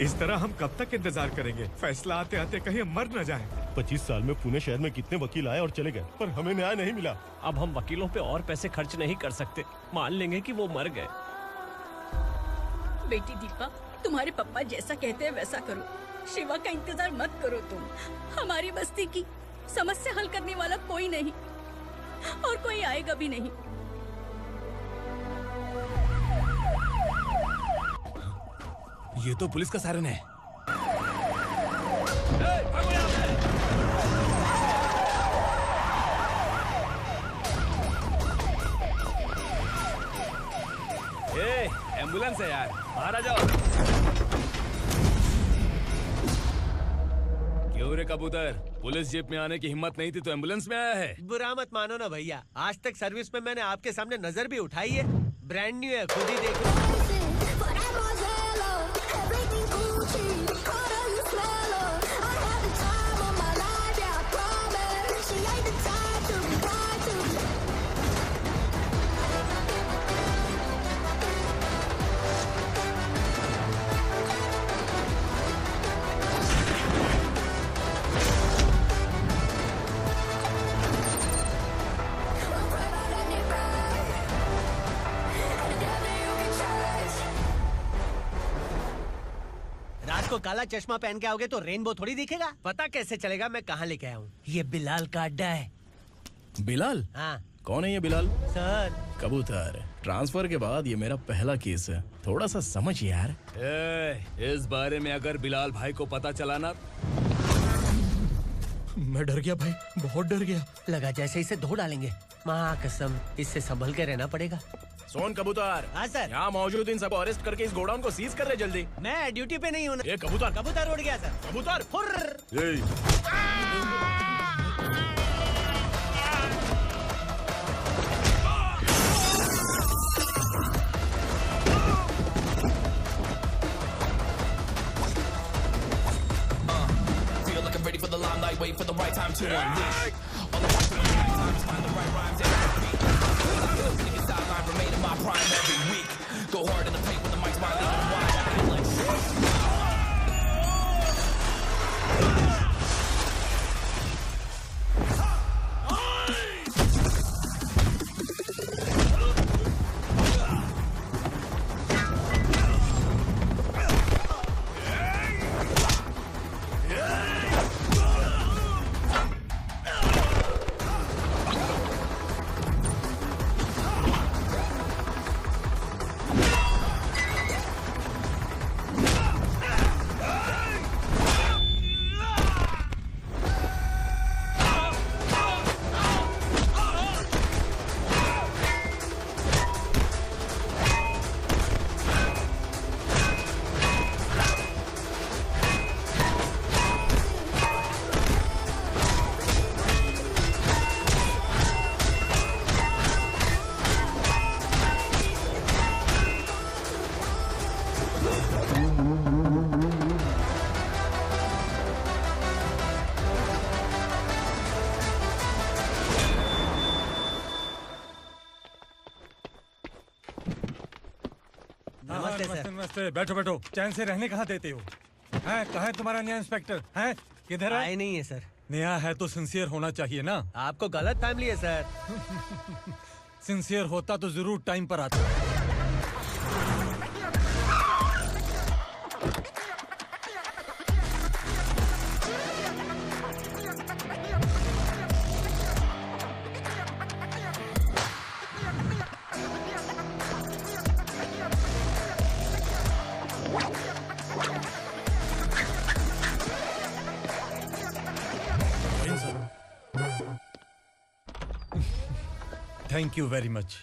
इस तरह हम कब तक इंतजार करेंगे? फैसला आते आते कहीं हम मर न जाएं। 25 साल में पुणे शहर में कितने वकील आए और चले गए, पर हमें न्याय नहीं मिला। अब हम वकीलों पे और पैसे खर्च नहीं कर सकते। मान लेंगे कि वो मर गए। बेटी दीपा, तुम्हारे पापा जैसा कहते हैं वैसा करो। शिवा का इंतजार मत करो तुम। हमारी बस्ती की समस्या हल करने वाला कोई नहीं और कोई आएगा भी नहीं। ये तो पुलिस का सायरन है। एम्बुलेंस है यार, बाहर आ जाओ। क्यों रे कबूतर, पुलिस जीप में आने की हिम्मत नहीं थी तो एम्बुलेंस में आया है? बुरा मत मानो ना भैया, आज तक सर्विस में मैंने आपके सामने नजर भी उठाई है। ब्रांड न्यू है, खुद ही देखो। को काला चश्मा पहन के आओगे तो रेनबो थोड़ी दिखेगा। पता कैसे चलेगा मैं कहाँ लेके आया हूँ? ये बिलाल का अड्डा है। बिलाल? हाँ। कौन है ये बिलाल? सर कबूतर, ट्रांसफर के बाद ये मेरा पहला केस है, थोड़ा सा समझ यार। इस बारे में अगर बिलाल भाई को पता चला ना। मैं डर गया भाई, बहुत डर गया। लगा जैसे इसे धो डालेंगे। माँ कसम, इससे संभल के रहना पड़ेगा। सोन कबूतर। हाँ सर। यहाँ मौजूद इन सबको अरेस्ट करके इस गोडाउन को सीज कर रहे जल्दी। मैं ड्यूटी पे नहीं हूँ। ये कबूतर। कबूतर उड़ गया सर। कबूतर। Ready for the limelight, wait for the right time to unleash. All the time to find the right rhymes every beat. Nigga sideline remaining my prime every week. Go hard in the paint with the mic's my leading wide. I feel like नमस्ते। बैठो बैठो, चैन से रहने कहाँ देते हो? हैं, कहाँ है तुम्हारा नया इंस्पेक्टर? हैं, किधर है? आए नहीं है सर। नया है तो सिंसियर होना चाहिए ना। आपको गलत फैमिली है सर। सिंसियर होता तो जरूर टाइम पर आता। Thank you very much.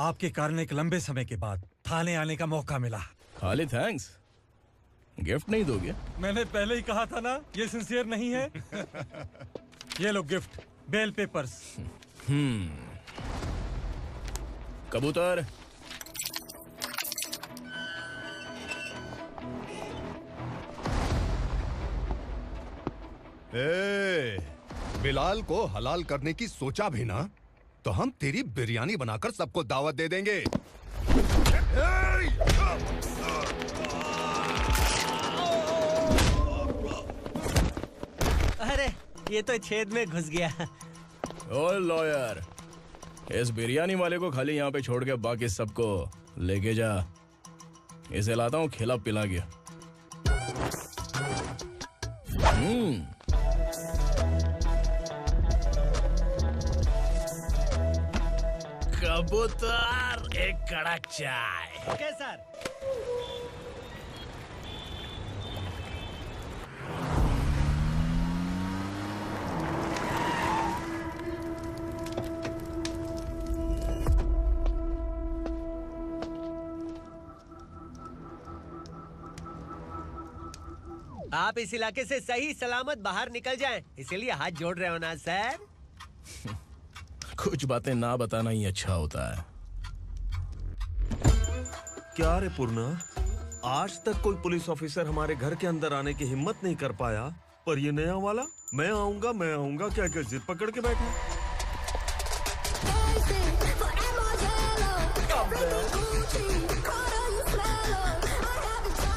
आपके कारण एक लंबे समय के बाद थाने आने का मौका मिला। खाली थैंक्स, गिफ्ट नहीं दोगे? मैंने पहले ही कहा था ना, ये सिंसियर नहीं है। ये लो गिफ्ट, बेल पेपर्स। कबूतर। बिलाल को हलाल करने की सोचा भी ना, तो हम तेरी बिरयानी बनाकर सबको दावत दे देंगे। अरे ये तो छेद में घुस गया। ओ लॉयर, इस बिरयानी वाले को खाली यहाँ पे छोड़ के बाकी सबको लेके जा। इसे लाता हूँ खिला पिला गया। कबूतर, एक कड़क चाय। Okay sir. आप इस इलाके से सही सलामत बाहर निकल जाएं, इसीलिए हाथ जोड़ रहे हो ना सर? कुछ बातें ना बताना ही अच्छा होता है। क्या रे पूर्णा, आज तक कोई पुलिस ऑफिसर हमारे घर के अंदर आने की हिम्मत नहीं कर पाया, पर ये नया वाला मैं आऊंगा क्या क्या जिद पकड़ के बैठा।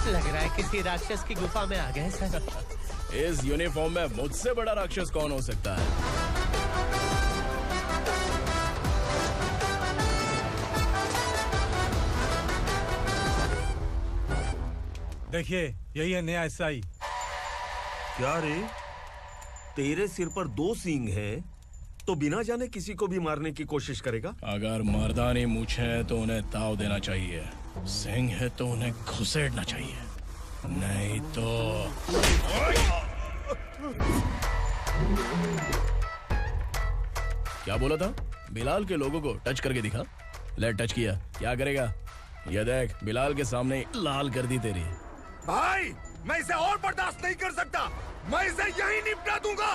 लग रहा है किसी राक्षस की गुफा में आ गए सर। इस यूनिफॉर्म में मुझसे बड़ा राक्षस कौन हो सकता है? देखिए, यही है नया एसआई। क्या रे, तेरे सिर पर 2 सींग है तो बिना जाने किसी को भी मारने की कोशिश करेगा? अगर मर्दानी मूछें है तो उन्हें ताव देना चाहिए, सिंह है तो उन्हें घुसेड़ना चाहिए, नहीं तो। क्या बोला था? बिलाल के लोगों को टच करके दिखा। ले टच किया, क्या करेगा? ये देख, बिलाल के सामने लाल कर दी तेरी। भाई, मैं इसे और बर्दाश्त नहीं कर सकता। मैं इसे यहीं निपटा दूंगा।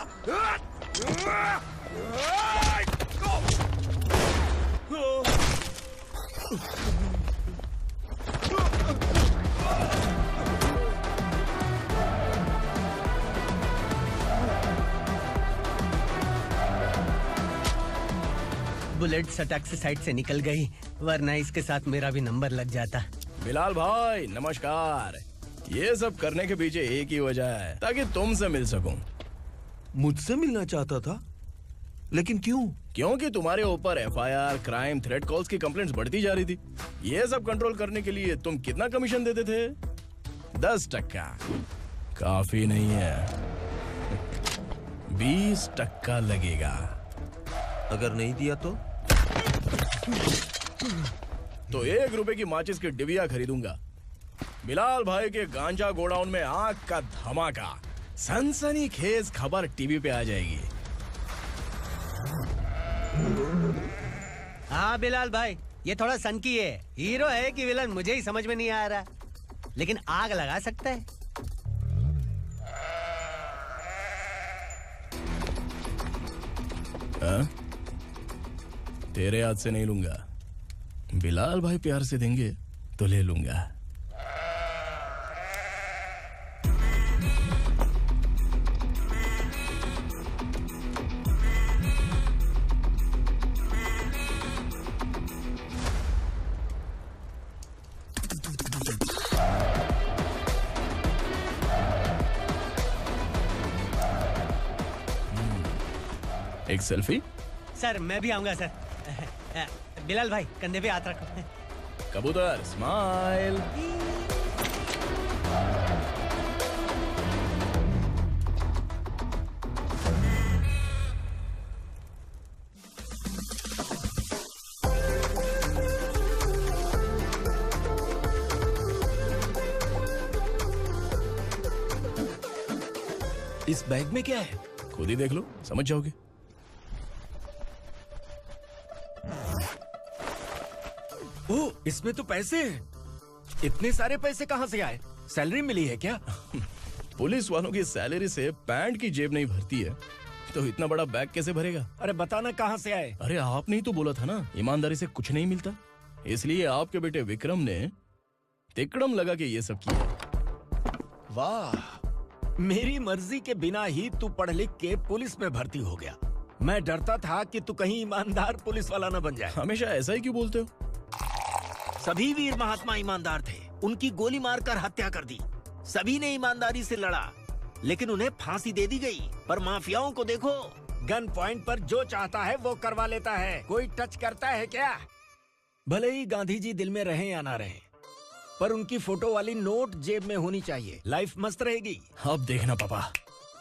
बुलेट सटक से साइड से निकल गई, वरना इसके साथ मेरा भी नंबर लग जाता। बिलाल भाई नमस्कार। ये सब करने के पीछे एक ही वजह है, ताकि तुमसे मिल सकूं। मुझसे मिलना चाहता था, लेकिन क्यों? क्योंकि तुम्हारे ऊपर एफआईआर, क्राइम, थ्रेट कॉल्स की कंप्लेंट्स बढ़ती जा रही थी। ये सब कंट्रोल करने के लिए तुम कितना कमीशन देते थे? 10%। काफी नहीं है, 20% लगेगा। अगर नहीं दिया तो 1 रुपए की माचिस की डिबिया खरीदूंगा। बिलाल भाई के गांजा गोडाउन में आग का धमाका, सनसनीखेज खबर टीवी पे आ जाएगी। हाँ बिलाल भाई, ये थोड़ा सनकी है। हीरो है कि विलन मुझे ही समझ में नहीं आ रहा, लेकिन आग लगा सकता है। तेरे हाथ से नहीं लूंगा, बिलाल भाई प्यार से देंगे तो ले लूंगा। एक सेल्फी? सर मैं भी आऊंगा सर। बिलाल भाई कंधे पे हाथ रखो। कबूतर स्माइल। इस बैग में क्या है? खुद ही देख लो, समझ जाओगे। ओह, इसमें तो पैसे हैं। इतने सारे पैसे कहाँ से आए? सैलरी मिली है क्या? पुलिस वालों की सैलरी से पैंट की जेब नहीं भरती है, तो इतना बड़ा बैग कैसे भरेगा? अरे बताना कहाँ से आए? अरे आपने ही तो बोला था ना, ईमानदारी से कुछ नहीं मिलता। इसलिए आपके बेटे विक्रम ने तिकड़म लगा के ये सब किया। वाह, मेरी मर्जी के बिना ही तू पढ़ लिख के पुलिस में भर्ती हो गया। मैं डरता था कि तू कहीं ईमानदार पुलिस वाला न बन जाए। हमेशा ऐसा ही क्यों बोलते हो? सभी वीर महात्मा ईमानदार थे, उनकी गोली मारकर हत्या कर दी। सभी ने ईमानदारी से लड़ा, लेकिन उन्हें फांसी दे दी गई। पर माफियाओं को देखो, गन पॉइंट पर जो चाहता है वो करवा लेता है। कोई टच करता है क्या? भले ही गांधी जी दिल में रहें या ना रहें, पर उनकी फोटो वाली नोट जेब में होनी चाहिए। लाइफ मस्त रहेगी। अब देखना पापा,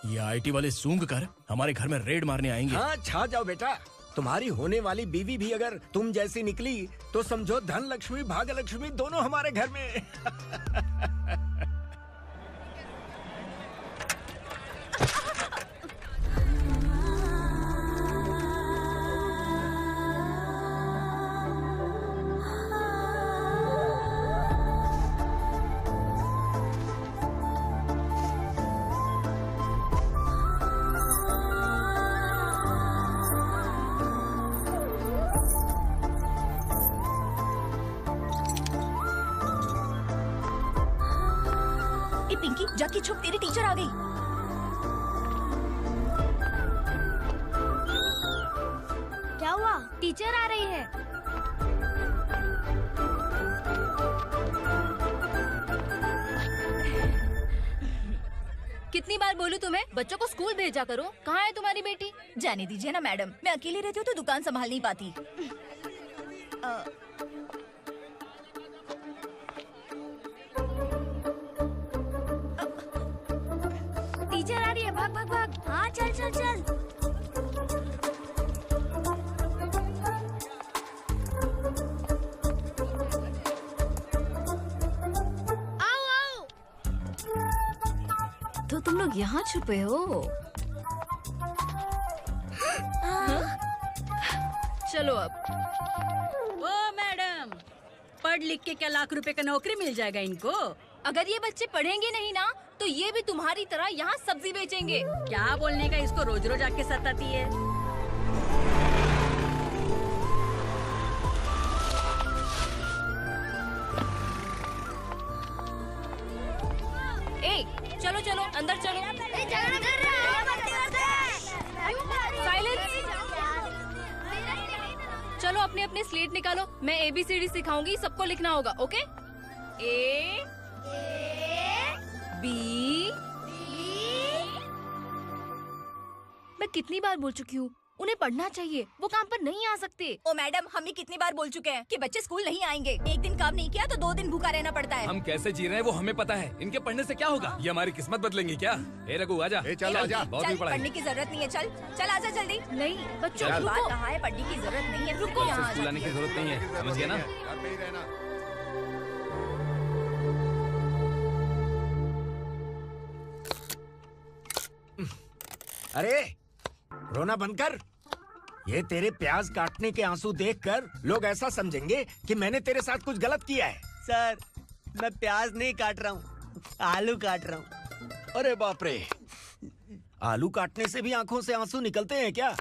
ये आईटी वाले सूंघ कर हमारे घर में रेड मारने आएंगे। हाँ, छा जाओ बेटा। तुम्हारी होने वाली बीवी भी अगर तुम जैसी निकली तो समझो धन लक्ष्मी भाग्य लक्ष्मी दोनों हमारे घर में। पिंकी, जाके छुप, तेरी टीचर आ गई। क्या हुआ? टीचर आ रही है। कितनी बार बोलूं तुम्हें, बच्चों को स्कूल भेजा करो। कहाँ है तुम्हारी बेटी? जाने दीजिए ना मैडम, मैं अकेली रहती हूँ तो दुकान संभाल नहीं पाती। टीचर आ रही है, भाग भाग भाग। हाँ, चल चल चल। आओ आओ। तो तुम लोग यहाँ छुपे हो? चलो अब। ओ मैडम, पढ़ लिख के क्या लाख रुपए का नौकरी मिल जाएगा इनको? अगर ये बच्चे पढ़ेंगे नहीं ना तो ये भी तुम्हारी तरह यहाँ सब्जी बेचेंगे। क्या बोलने का, इसको रोज रोज आके सताती है। ए, चलो चलो अंदर चलो। साइलेंस। चलो अपने अपने स्लेट निकालो, मैं ABCD सिखाऊंगी, सबको लिखना होगा। ओके? A B। मैं कितनी बार बोल चुकी हूँ, उन्हें पढ़ना चाहिए, वो काम पर नहीं आ सकते। ओ मैडम, हम भी कितनी बार बोल चुके हैं कि बच्चे स्कूल नहीं आएंगे। एक दिन काम नहीं किया तो 2 दिन भूखा रहना पड़ता है। हम कैसे जी रहे हैं वो हमें पता है, इनके पढ़ने से क्या होगा? ये हमारी किस्मत बदलेंगे क्या? ए रघु आजा। चल आजा। बहुत भी पढ़ाई। पढ़ने की जरूरत नहीं है, चल चल आजा जल्दी। नहीं बच्चों, बात कहा है, पढ़ने की जरूरत नहीं है, रुको। स्कूल आने की जरूरत नहीं है, समझ गया ना? घर में ही रहना। अरे रोना बंद कर। ये तेरे प्याज काटने के आंसू देखकर लोग ऐसा समझेंगे कि मैंने तेरे साथ कुछ गलत किया है। सर, मैं प्याज नहीं काट रहा हूँ, आलू काट रहा हूँ। अरे बाप रे, आलू काटने से भी आंखों से आंसू निकलते हैं क्या?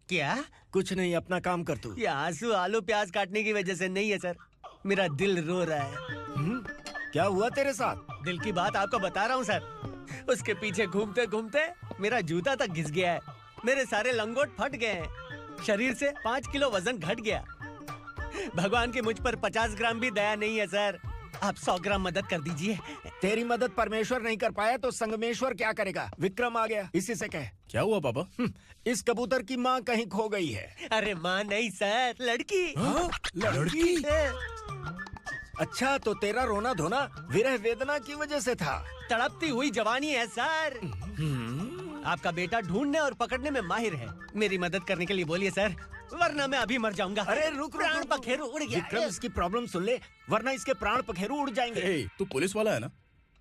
क्या? कुछ नहीं, अपना काम कर तू। ये आंसू आलू प्याज काटने की वजह से नहीं है सर, मेरा दिल रो रहा है। क्या हुआ तेरे साथ? दिल की बात आपको बता रहा हूँ सर। उसके पीछे घूमते घूमते मेरा जूता तक घिस गया है, मेरे सारे लंगोट फट गए हैं, शरीर से 5 किलो वजन घट गया। भगवान की मुझ पर 50 ग्राम भी दया नहीं है सर, आप 100 ग्राम मदद कर दीजिए। तेरी मदद परमेश्वर नहीं कर पाया तो संगमेश्वर क्या करेगा? विक्रम आ गया, इसी से कह। क्या हुआ पापा? इस कबूतर की माँ कहीं खो गई है। अरे माँ नहीं सर, लड़की। लड़की? अच्छा, तो तेरा रोना धोना विरह वेदना की वजह से था। तड़पती हुई जवानी है सर। आपका बेटा ढूंढने और पकड़ने में माहिर है, मेरी मदद करने के लिए बोलिए सर, वरना मैं अभी मर जाऊंगा। अरे रुक, प्राण पखेरु उड़ गया। विक्रम, इसकी प्रॉब्लम सुन ले, वरना इसके प्राण पखेरु उड़ जाएंगे। तू पुलिस वाला है ना,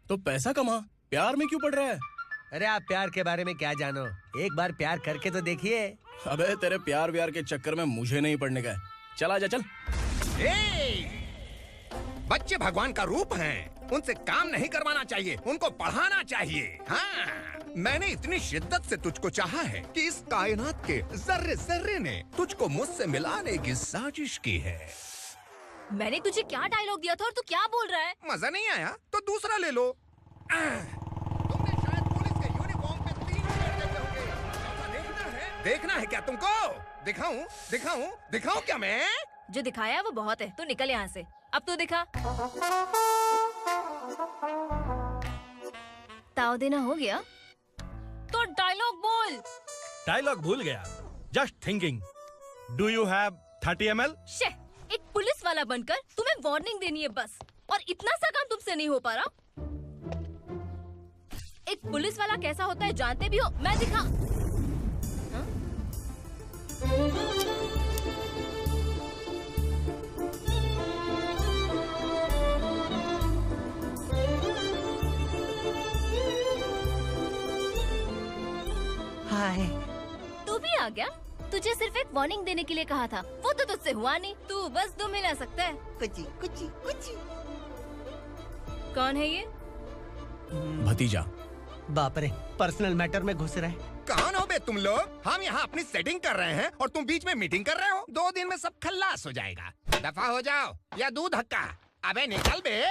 तो पैसा कमा, प्यार में क्यों पड़ रहा है? अरे आप प्यार के बारे में क्या जानो, एक बार प्यार करके तो देखिए। अबे तेरे प्यार व्यार के चक्कर में मुझे नहीं पड़ने का है, चल आजा चल। बच्चे भगवान का रूप हैं, उनसे काम नहीं करवाना चाहिए, उनको पढ़ाना चाहिए। हाँ, मैंने इतनी शिद्दत से तुझको चाहा है कि इस कायनात के जर्रे जर्रे ने तुझको मुझसे मिलाने की साजिश की है। मैंने तुझे क्या डायलॉग दिया था और तू क्या बोल रहा है? मजा नहीं आया तो दूसरा ले लो। तुमने शायद पुलिस के यूनिफॉर्म पे 3 शर्ट देखे होंगे। देखना है क्या तुमको? दिखाऊं दिखाऊं दिखाऊं क्या मैं? जो दिखाया वो बहुत है, तू निकल यहाँ से। अब तो दिखा। ताव देना हो गया? डायलॉग बोल। डायलॉग भूल गया। Just thinking. Do you have 30 ml? शे, एक पुलिस वाला बनकर तुम्हें वार्निंग देनी है बस, और इतना सा काम तुमसे नहीं हो पा रहा। एक पुलिस वाला कैसा होता है जानते भी हो? मैं दिखा। हाय। तू भी आ गया? तुझे सिर्फ एक वार्निंग देने के लिए कहा था, वो तो तुझसे हुआ नहीं। तू बस दुम हिला सकता है। कुची कुची कुची। कौन है ये? भतीजा। बाप रे, पर्सनल मैटर में घुस रहे। कौन हो बे तुम लोग? हम यहाँ अपनी सेटिंग कर रहे हैं और तुम बीच में मीटिंग कर रहे हो। 2 दिन में सब खल्लास हो जाएगा। दफा हो जाओ या दूध धक्का। अबे निकल बे।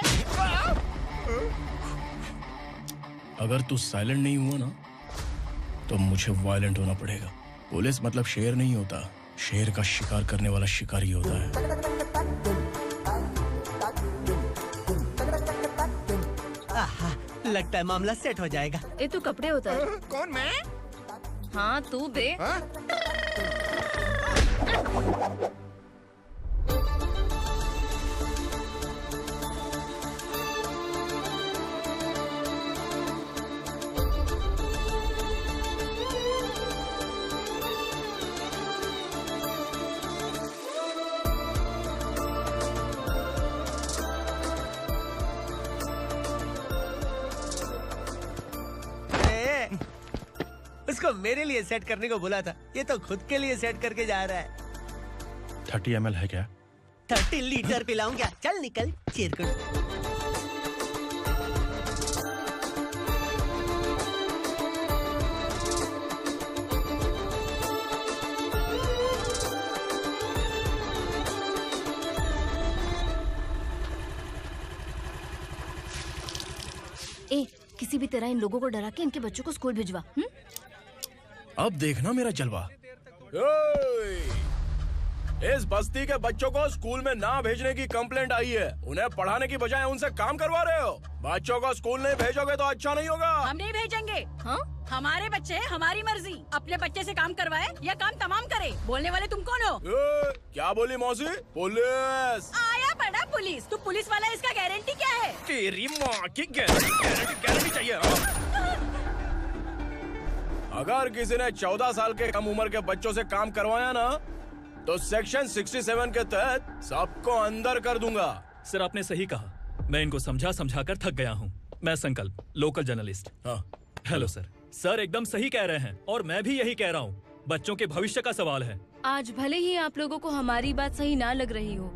अगर तू साइलेंट नहीं हुआ ना तो मुझे वायलेंट होना पड़ेगा। पुलिस मतलब शेर नहीं होता, शेर का शिकार करने वाला शिकारी होता है। आहा, लगता है मामला सेट हो जाएगा। ये तू कपड़े उतार। कौन मैं? हाँ तू बे। उसको मेरे लिए सेट करने को बोला था, ये तो खुद के लिए सेट करके जा रहा है। 30 ml है क्या? 30 लीटर पिलाऊंगा। चल निकल चिरकुट। ए, किसी भी तरह इन लोगों को डरा के इनके बच्चों को स्कूल भिजवा। अब देखना मेरा जलवा। इस बस्ती के बच्चों को स्कूल में ना भेजने की कंप्लेंट आई है। उन्हें पढ़ाने की बजाय उनसे काम करवा रहे हो। बच्चों को स्कूल नहीं भेजोगे तो अच्छा नहीं होगा। हम नहीं भेजेंगे। हाँ? हमारे बच्चे हमारी मर्जी। अपने बच्चे से काम करवाए या काम तमाम करे। बोलने वाले तुम कौन हो? क्या बोली मौसी? पुलिस आया बड़ा पुलिस। तू पुलिस वाला, इसका गारंटी क्या है? तेरी माँ की गारंटी चाहिए। अगर किसी ने 14 साल के कम उम्र के बच्चों से काम करवाया ना तो सेक्शन 67 के तहत सबको अंदर कर दूंगा। सर आपने सही कहा। मैं इनको समझा कर थक गया हूँ। मैं संकल्प, लोकल जर्नलिस्ट। हाँ। Hello sir. सर एकदम सही कह रहे हैं और मैं भी यही कह रहा हूँ। बच्चों के भविष्य का सवाल है। आज भले ही आप लोगों को हमारी बात सही ना लग रही हो,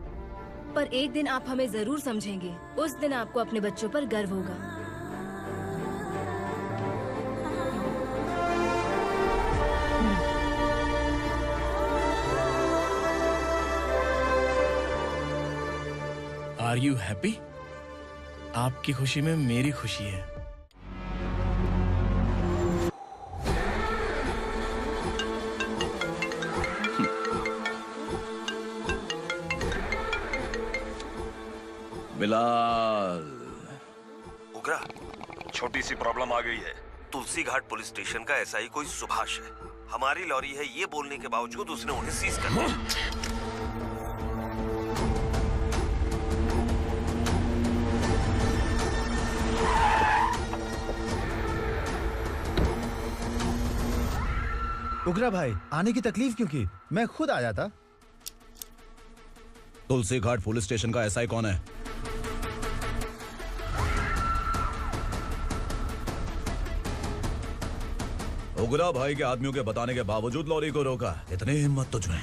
पर एक दिन आप हमें जरूर समझेंगे। उस दिन आपको अपने बच्चों पर गर्व होगा। Are you happy? आपकी खुशी में मेरी खुशी है। बिलाल। उगरा, छोटी सी प्रॉब्लम आ गई है। तुलसी घाट पुलिस स्टेशन का एसआई कोई सुभाष है। हमारी लॉरी है ये बोलने के बावजूद उसने उन्हें सीज कर दिया। उगरा भाई, आने की तकलीफ क्यों की? मैं खुद आ जाता। तुलसी घाट पुलिस स्टेशन का एसआई कौन है? उगरा भाई के आदमियों के बताने के बावजूद लॉरी को रोका। इतनी हिम्मत तुझमें?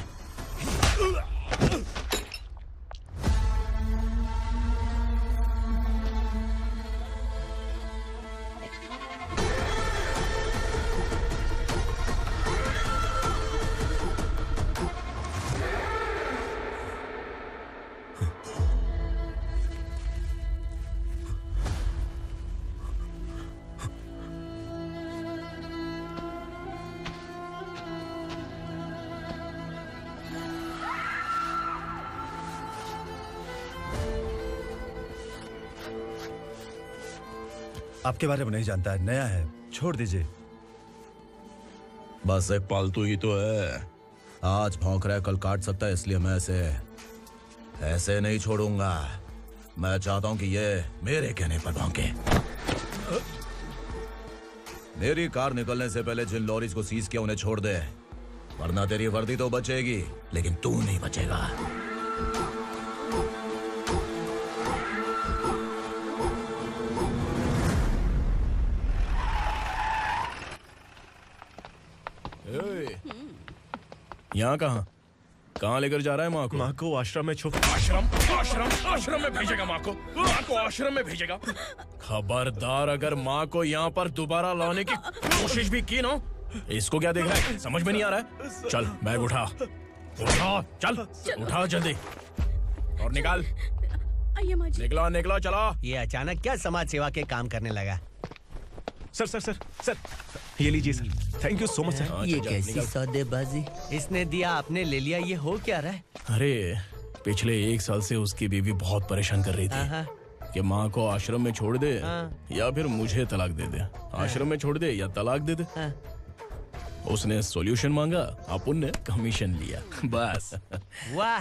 आपके बारे में नहीं जानता है, नया है, छोड़ दीजिए। बस एक पालतू ही तो है। आज भौंक रहा है, कल काट सकता है, इसलिए मैं ऐसे नहीं छोड़ूंगा। मैं चाहता हूं कि ये मेरे कहने पर भौंके। मेरी कार निकलने से पहले जिन लॉरीज को सीज किया उन्हें छोड़ दे, वरना तेरी वर्दी तो बचेगी लेकिन तू नहीं बचेगा। यहाँ कहाँ लेकर जा रहा है माँ को? माँ को आश्रम में आश्रम में भेजेगा माँ को आश्रम में भेजेगा। खबरदार, अगर माँ को यहाँ पर दोबारा लाने की कोशिश भी की ना, इसको क्या देख रहा है, समझ में नहीं आ रहा है? चल बैग उठा, चल उठा जल्दी और निकाल। निकला चला। ये अचानक क्या समाज सेवा के काम करने लगा? सर ये लीजिए sir, thank you so much sir. ये कैसी सौदेबाजी? इसने दिया, आपने ले लिया, ये हो क्या रहा है? अरे पिछले 1 साल से उसकी बीवी बहुत परेशान कर रही थी कि माँ को आश्रम में छोड़ दे या फिर मुझे तलाक दे दे। आश्रम में छोड़ दे या तलाक दे दे। उसने सॉल्यूशन मांगा, अपन ने कमीशन लिया, बस। वाह,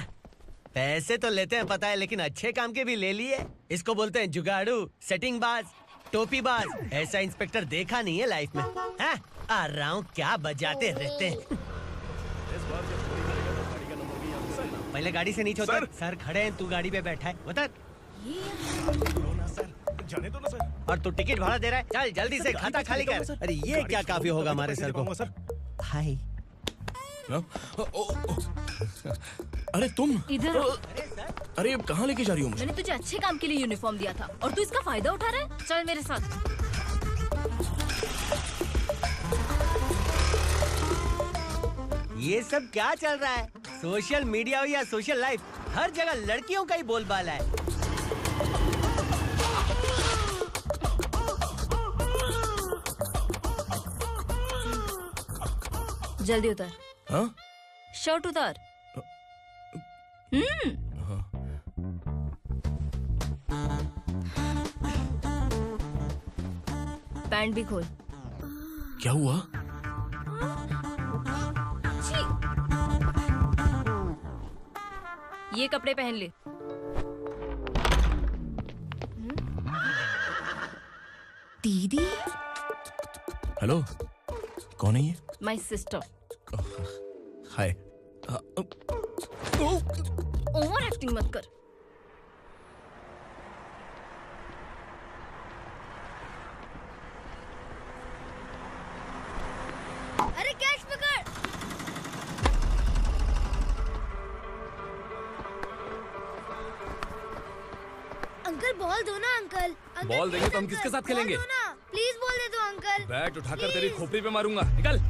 पैसे तो लेते हैं पता है, लेकिन अच्छे काम के भी ले लिए। इसको बोलते हैं जुगाड़ू, सेटिंग बाज, टोपी बाज। ऐसा इंस्पेक्टर देखा नहीं है लाइफ में। हाँ? आ रहा हूँ, क्या बजाते रहते हैं। पहले गाड़ी से नीचे उतर। सर खड़े हैं, तू गाड़ी पे बैठा है, उतर। जाने दो ना सर। और तू टिकट भाड़ा दे रहा है, चल जल्दी से खाता खाली कर। अरे ये क्या काफी होगा हमारे सर को। हाय। अरे तुम इधर। अरे अब कहाँ लेके जा रही हो मुझे? मैंने तुझे अच्छे काम के लिए यूनिफॉर्म दिया था और तू इसका फायदा उठा रहा है। चल मेरे साथ। ये सब क्या चल रहा है? सोशल मीडिया हो या सोशल लाइफ, हर जगह लड़कियों का ही बोलबाला है। जल्दी उतर। हाँ? शर्ट उतार। पैंट भी खोल। क्या हुआ? ये कपड़े पहन ले। दीदी। हेलो, कौन है ये? My sister. Hi. Over acting मत कर। अरे कैच पकड़। अंकल बॉल दो ना अंकल। बॉल देंगे तो हम किसके साथ खेलेंगे? प्लीज बॉल दे दो अंकल। बैट उठाकर तेरी खोपड़ी पे मारूंगा, निकल।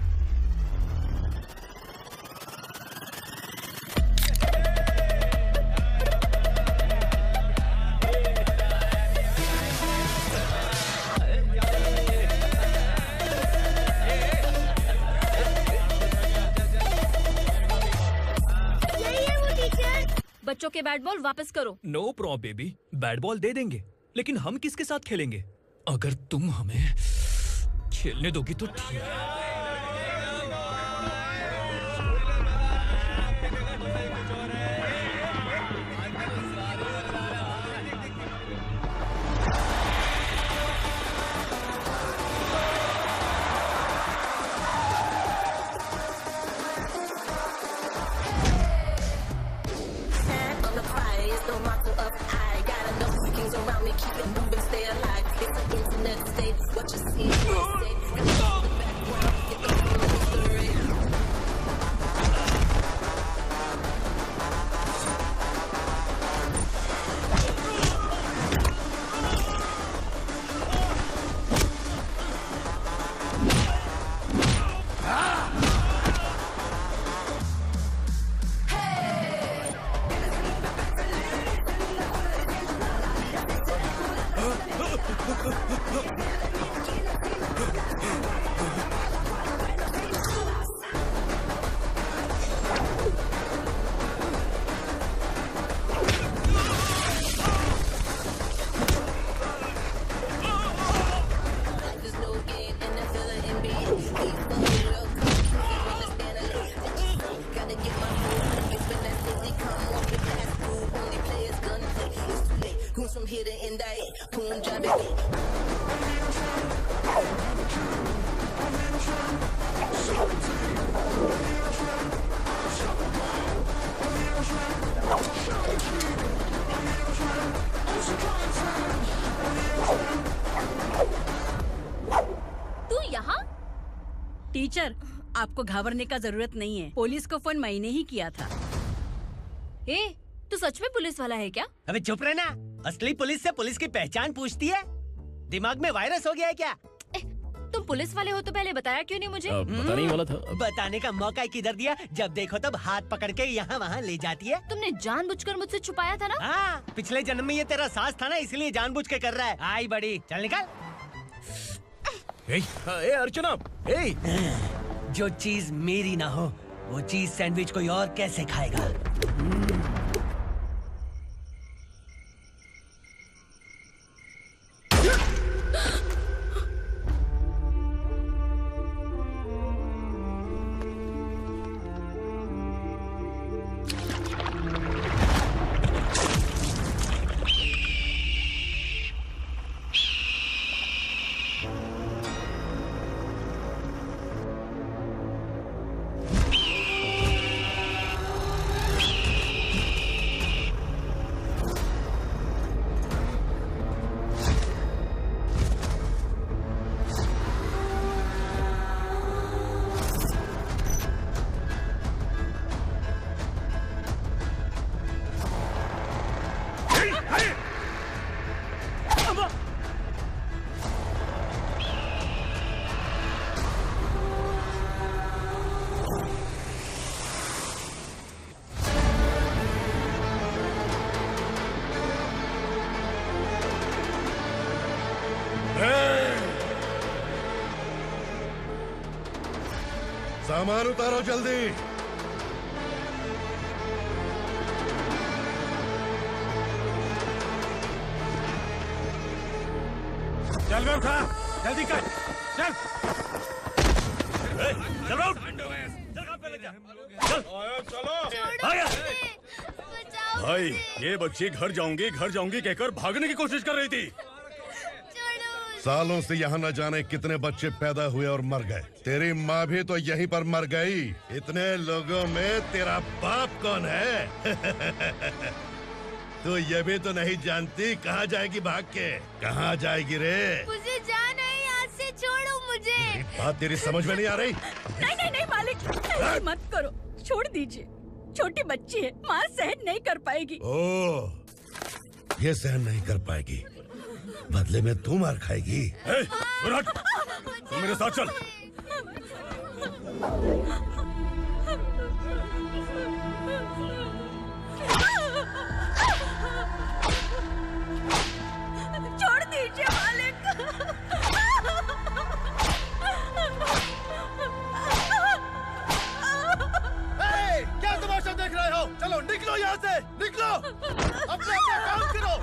बच्चों के बैट बॉल वापस करो। No problem baby, bat ball दे देंगे, लेकिन हम किसके साथ खेलेंगे? अगर तुम हमें खेलने दोगी तो ठीक है। here to indict. Boom, drop it. तू यहाँ? टीचर, आपको घबराने का जरूरत नहीं है। पुलिस को फोन मैंने ही किया था। ए, तू सच में पुलिस वाला है क्या? अबे चुप रहना। असली पुलिस से पुलिस की पहचान पूछती है? दिमाग में वायरस हो गया है क्या? तुम पुलिस वाले हो तो पहले बताया क्यों नहीं मुझे? बताने ही वाला था। बताने का मौका किधर दिया? जब देखो तब हाथ पकड़ के यहाँ वहाँ ले जाती है। तुमने जानबूझकर मुझसे छुपाया था ना? हाँ, पिछले जन्म में ये तेरा सास था ना, इसलिए जानबूझ के कर रहा है। आई बड़ी, चल निकल। ए अर्चना, जो चीज मेरी ना हो वो चीज सैंडविच कोई और कैसे खाएगा? सामान उतारो जल्दी। चल बे उठा, जल्दी कर, चल। चल उठ। भाई, ये बच्ची घर जाऊंगी कहकर भागने की कोशिश कर रही थी। सालों से यहाँ न जाने कितने बच्चे पैदा हुए और मर गए। तेरी माँ भी तो यहीं पर मर गई। इतने लोगों में तेरा बाप कौन है? तू ये भी तो नहीं जानती कहाँ जाएगी भाग के? कहाँ जाएगी रे? मुझे जाना है, यहाँ से छोड़ो मुझे। बात तेरी समझ में नहीं आ रही? नहीं मालिक, ऐसे मत करो, छोड़ दीजिए। छोटी बच्ची है, माँ सहन नहीं कर पाएगी। ओह, ये सहन नहीं कर पाएगी, बदले में तू मार खाएगी। तू मेरे साथ चल। छोड़ दीजिए मालिक। क्या तमाशा देख रहे हो? चलो निकलो यहाँ से, निकलो। अपना काम करो।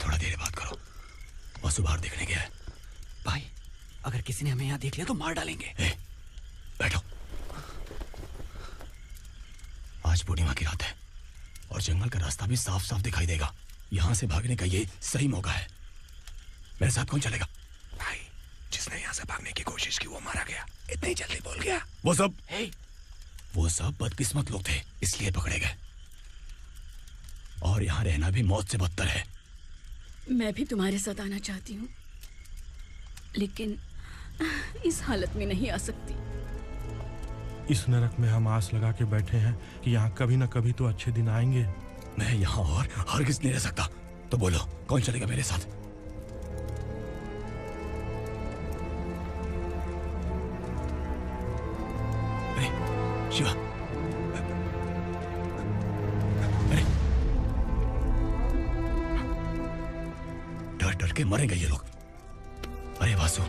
थोड़ा देर बात करो। वसु बाहर देखने गया है। भाई, अगर किसी ने हमें यहाँ देख लिया तो मार डालेंगे। बैठो। आज पूर्णिमा की रात है और जंगल का रास्ता भी साफ साफ दिखाई देगा। यहाँ से भागने का ये सही मौका है। मेरे साथ कौन चलेगा? भाई, जिसने यहाँ से भागने की कोशिश की वो मारा गया। इतनी जल्दी बोल गया। वो सब बदकिस्मत लोग थे, इसलिए पकड़े गए। और यहाँ रहना भी मौत से बदतर है। मैं भी तुम्हारे साथ आना चाहती हूँ, लेकिन इस हालत में नहीं आ सकती। इस नरक में हम आस लगा के बैठे हैं कि यहाँ कभी न कभी तो अच्छे दिन आएंगे। मैं यहाँ और हरगिज़ नहीं रह सकता। तो बोलो, कौन चलेगा मेरे साथ? अरे शिवा, अरे डर डर के मरेंगे ये लोग। अरे वासु,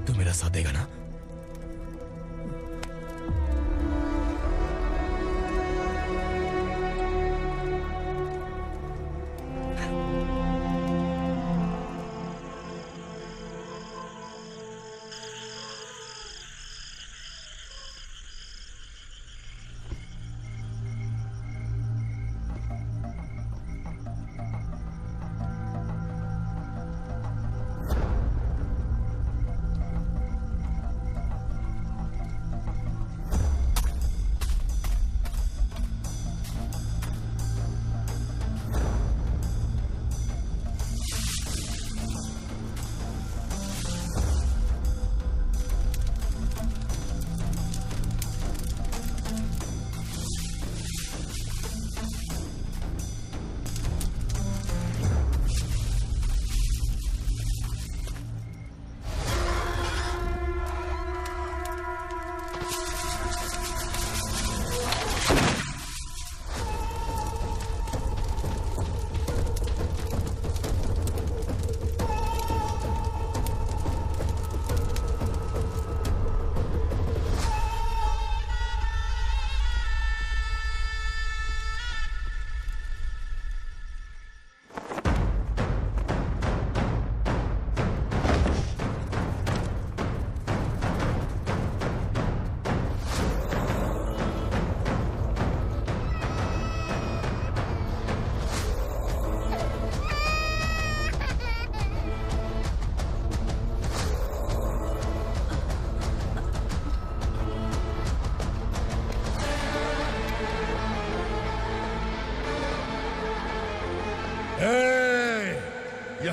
तू मेरा साथ देगा ना?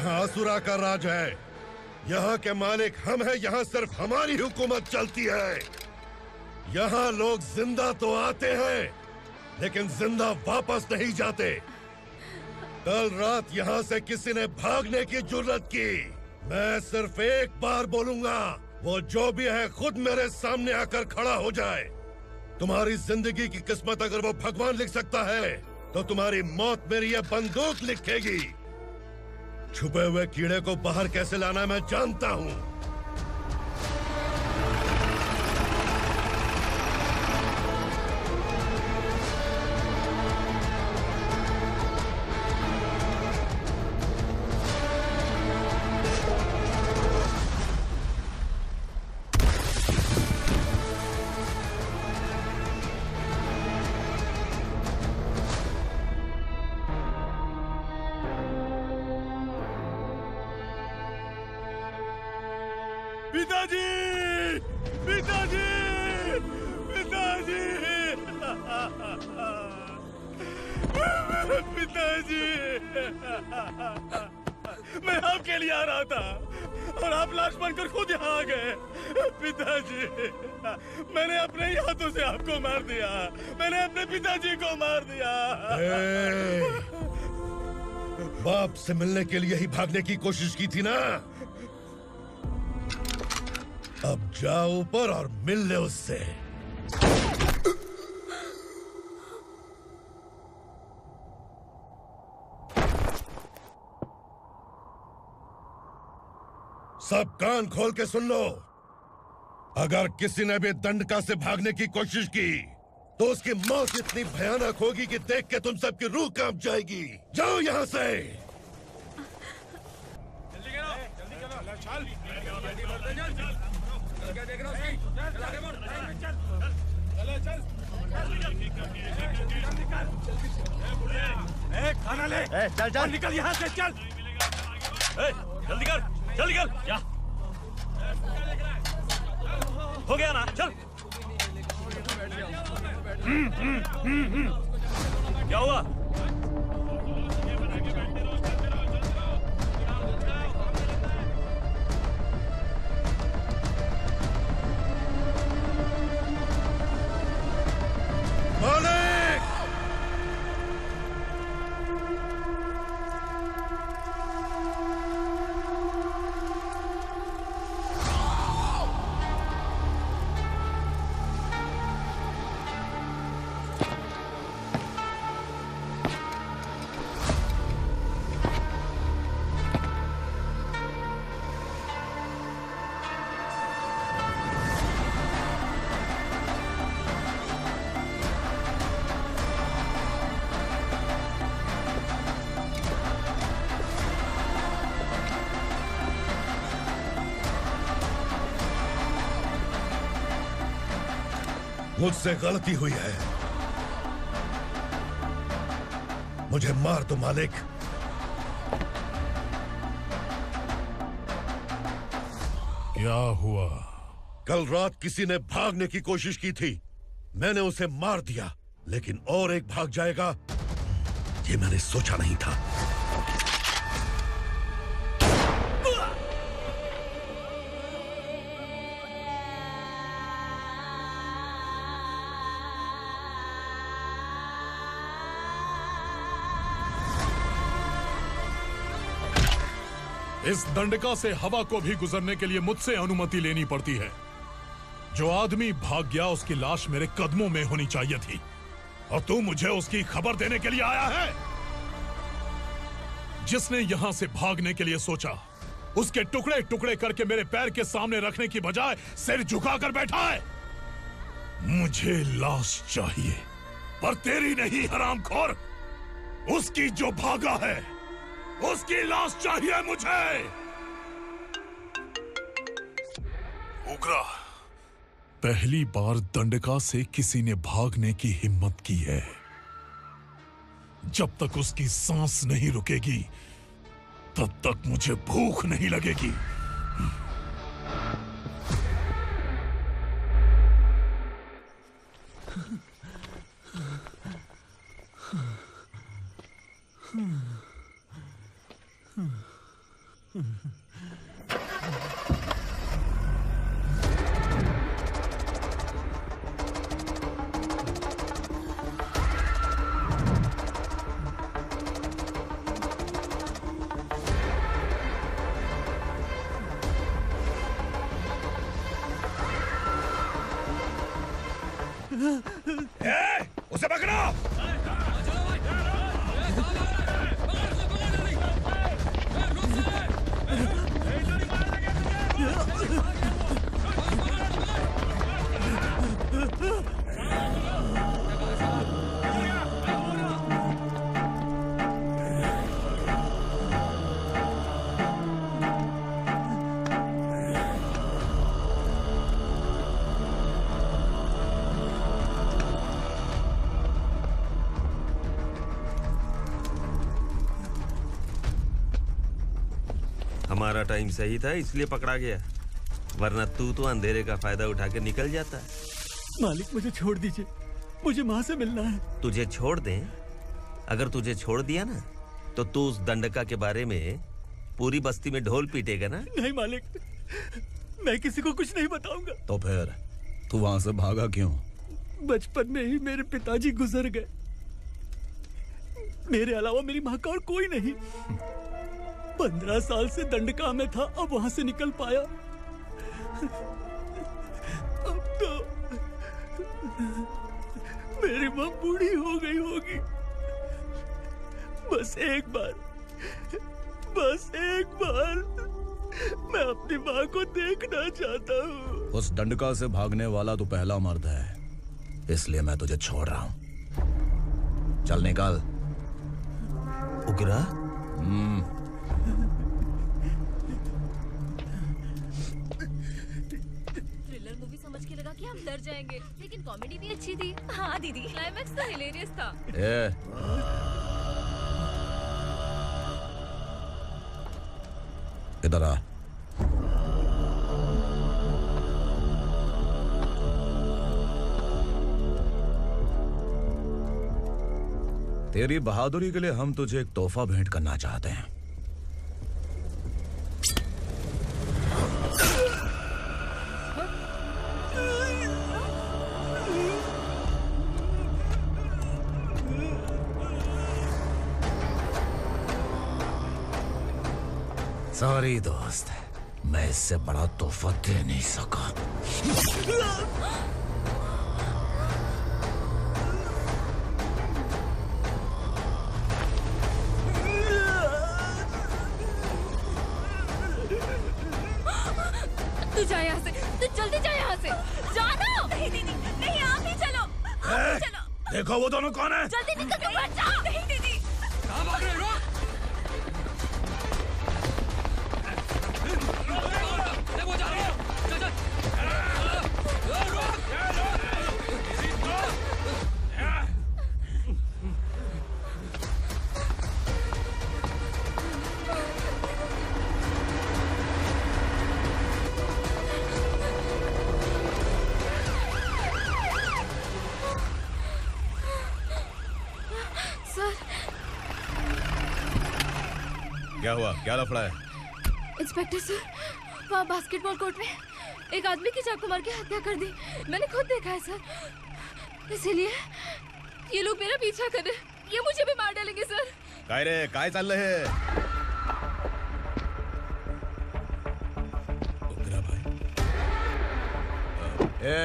यहाँ असुरा का राज है। यहाँ के मालिक हम हैं, यहाँ सिर्फ हमारी हुकूमत चलती है। यहाँ लोग जिंदा तो आते हैं लेकिन जिंदा वापस नहीं जाते। कल रात यहाँ से किसी ने भागने की जुर्रत की, मैं सिर्फ एक बार बोलूंगा, वो जो भी है खुद मेरे सामने आकर खड़ा हो जाए। तुम्हारी जिंदगी की किस्मत अगर वो भगवान लिख सकता है तो तुम्हारी मौत मेरी ये बंदूक लिखेगी। छुपे हुए कीड़े को बाहर कैसे लाना मैं जानता हूँ। पिताजी, पिताजी, पिताजी, पिताजी, मैं आपके लिए आ रहा था और आप लाश बनकर खुद यहाँ आ गए। पिताजी, मैंने अपने ही हाथों से आपको मार दिया, मैंने अपने पिताजी को मार दिया। बाप से मिलने के लिए ही भागने की कोशिश की थी ना? अब जाओ ऊपर और मिल ले उससे। सब कान खोल के सुन लो। अगर किसी ने भी दंडका से भागने की कोशिश की तो उसकी मौत इतनी भयानक होगी कि देख के तुम सबकी रूह कांप जाएगी। जाओ यहाँ से। खाना ले। चल चल निकल यहाँ से, चल। जल्दी कर, जल्दी कर। क्या हो गया ना? चल। क्या हुआ? मालिक! मुझसे गलती हुई है, मुझे मार दो मालिक। क्या हुआ? कल रात किसी ने भागने की कोशिश की थी, मैंने उसे मार दिया, लेकिन और एक भाग जाएगा ये मैंने सोचा नहीं था। इस दंडका से हवा को भी गुजरने के लिए मुझसे अनुमति लेनी पड़ती है। जो आदमी भाग गया उसकी लाश मेरे कदमों में होनी चाहिए थी, और तू मुझे उसकी खबर देने के लिए आया है। जिसने यहां से भागने के लिए सोचा उसके टुकड़े टुकड़े करके मेरे पैर के सामने रखने की बजाय सिर झुकाकर बैठा है। मुझे लाश चाहिए, पर तेरी नहीं हरामखोर, उसकी जो भागा है उसकी लाश चाहिए मुझे। उग्रा, पहली बार दंडका से किसी ने भागने की हिम्मत की है। जब तक उसकी सांस नहीं रुकेगी तब तक मुझे भूख नहीं लगेगी। उसे पकड़ो। हमारा टाइम सही था इसलिए पकड़ा गया, वरना तू तो अंधेरे का फायदा उठा के निकल जाता। मालिक मुझे छोड़ दीजिए, मुझे माँ से मिलना है। तुझे छोड़ दें? अगर तुझे छोड़ दिया ना तो तू उस दंडका के बारे में पूरी बस्ती में ढोल पीटेगा ना। नहीं मालिक, मैं किसी को कुछ नहीं बताऊंगा। तो फिर तू वहां से भागा क्यों? बचपन में ही मेरे पिताजी गुजर गए, मेरे अलावा मेरी माँ का और कोई नहीं। 15 साल से दंडका में था, अब वहां से निकल पाया। अब तो मेरी माँ बूढ़ी हो गई होगी। बस एक बार मैं अपनी माँ को देखना चाहता हूँ। उस दंडका से भागने वाला तू पहला मर्द है, इसलिए मैं तुझे छोड़ रहा हूँ। चल निकल। उग्रा? थ्रिलर मूवी समझ के लगा कि हम डर जाएंगे, लेकिन कॉमेडी भी अच्छी थी। हाँ दीदी, क्लाइमैक्स तो हिलेरियस था। इधर आ। तेरी बहादुरी के लिए हम तुझे एक तोहफा भेंट करना चाहते हैं। सॉरी दोस्त, मैं इससे बड़ा तोहफा दे नहीं सका। तू जा यहाँ से, तू जल्दी जा यहाँ से। जानो। नहीं दीदी, नहीं, आप ही चलो, आप ही चलो। देखो वो दोनों कौन है? जल्दी निकल के मत जाओ। नहीं दीदी। कहाँ भाग रहे हो? क्या हुआ? क्या लफड़ा है? इंस्पेक्टर सर, वहाँ बास्केटबॉल कोर्ट में एक आदमी की चाकू मार के हत्या कर दी। मैंने खुद देखा है सर, इसीलिए ये लोग मेरा पीछा कर रहे हैं। ये मुझे भी मार डालेंगे सर। काय रे, काय चाल रहे हैं?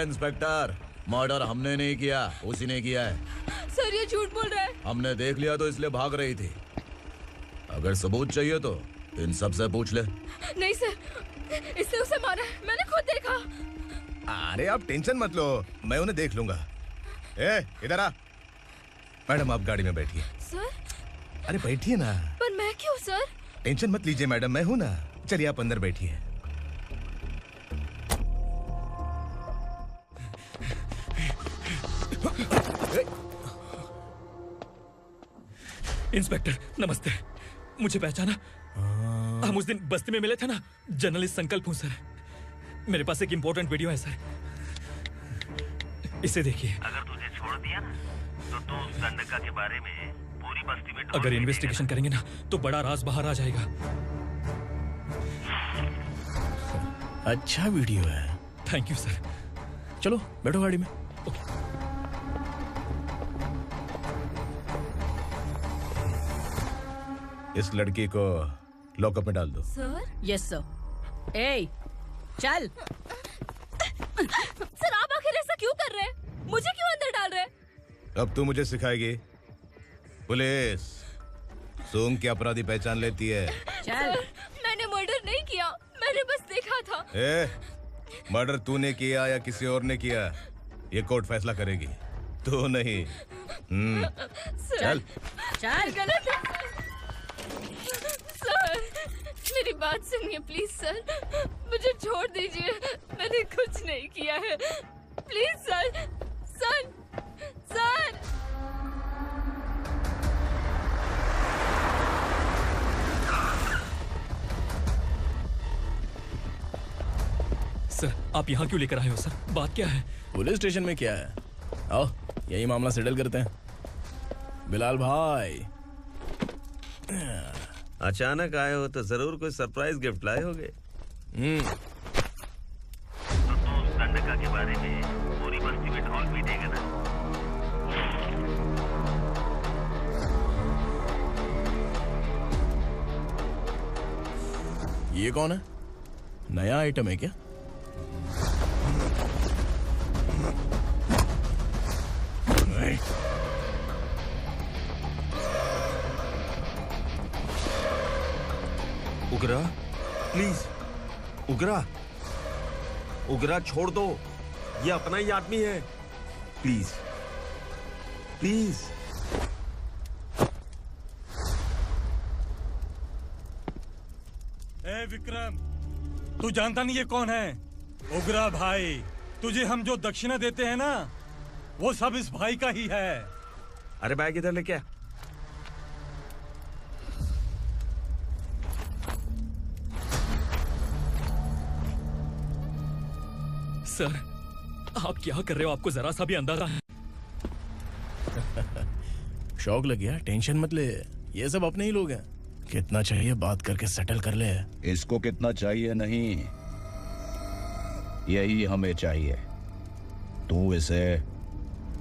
इंस्पेक्टर, मर्डर हमने नहीं किया, उसी ने किया है। सर ये झूठ बोल रहा है। हमने देख लिया तो इसलिए भाग रही थी। अगर सबूत चाहिए तो इन सब से पूछ ले। नहीं सर, इसने उसे मारा है, मैंने खुद देखा। अरे आप टेंशन मत लो, मैं उन्हें देख लूंगा। इधर आ। मैडम आप गाड़ी में बैठिए। सर? अरे बैठिए ना। पर मैं क्यों सर? टेंशन मत लीजिए मैडम, मैं हूं ना। चलिए आप अंदर बैठिए। इंस्पेक्टर नमस्ते, मुझे पहचाना? हम उस दिन बस्ती में मिले थे ना। जर्नलिस्ट संकल्प हूँ सर। मेरे पास एक इम्पोर्टेंट वीडियो है सर, इसे देखिए। अगर तुझे छोड़ दिया ना तो तू उस दंडका के बारे में पूरी बस्ती में अगर इन्वेस्टिगेशन करेंगे ना तो बड़ा राज बाहर आ जाएगा। अच्छा वीडियो है। Thank you sir. चलो बैठो गाड़ी में। इस लड़की को लॉकअप में डाल दो। सर? Yes sir. ए, चल। सर आप आखिर ऐसा क्यों कर रहे हैं? मुझे क्यों अंदर डाल रहे हैं? अब तू मुझे सिखाएगी? पुलिस सूंघ के अपराधी पहचान लेती है। सर, मैंने मर्डर नहीं किया, मैंने बस देखा था। मर्डर तूने किया या किसी और ने किया, ये कोर्ट फैसला करेगी, तू नहीं। चल चल। गलत है सर, मेरी बात सुनिए प्लीज सर, मुझे छोड़ दीजिए, मैंने कुछ नहीं किया है, please sir. Sir sir sir आप यहाँ क्यों लेकर आए हो सर? बात क्या है? पुलिस स्टेशन में क्या है? आओ यही मामला सेटल करते हैं। बिलाल भाई, अचानक आए हो तो जरूर कोई सरप्राइज गिफ्ट लाए होगे। तो उस दंडका के बारे में पूरी बस्ती में ढोल पीटेगा ना? ये कौन है? नया आइटम है क्या? उगरा प्लीज, उगरा उगरा छोड़ दो, ये अपना ही आदमी है, प्लीज प्लीज। ए विक्रम, तू जानता नहीं ये कौन है? उगरा भाई, तुझे हम जो दक्षिणा देते हैं ना, वो सब इस भाई का ही है। अरे बैग इधर लेके आ। सर आप क्या कर रहे हो? आपको जरा सा भी अंदाजा है? शौक लग गया? टेंशन मत ले, ये सब अपने ही लोग हैं। कितना चाहिए बात करके सेटल कर ले। इसको कितना चाहिए नहीं, यही हमें चाहिए। तू इसे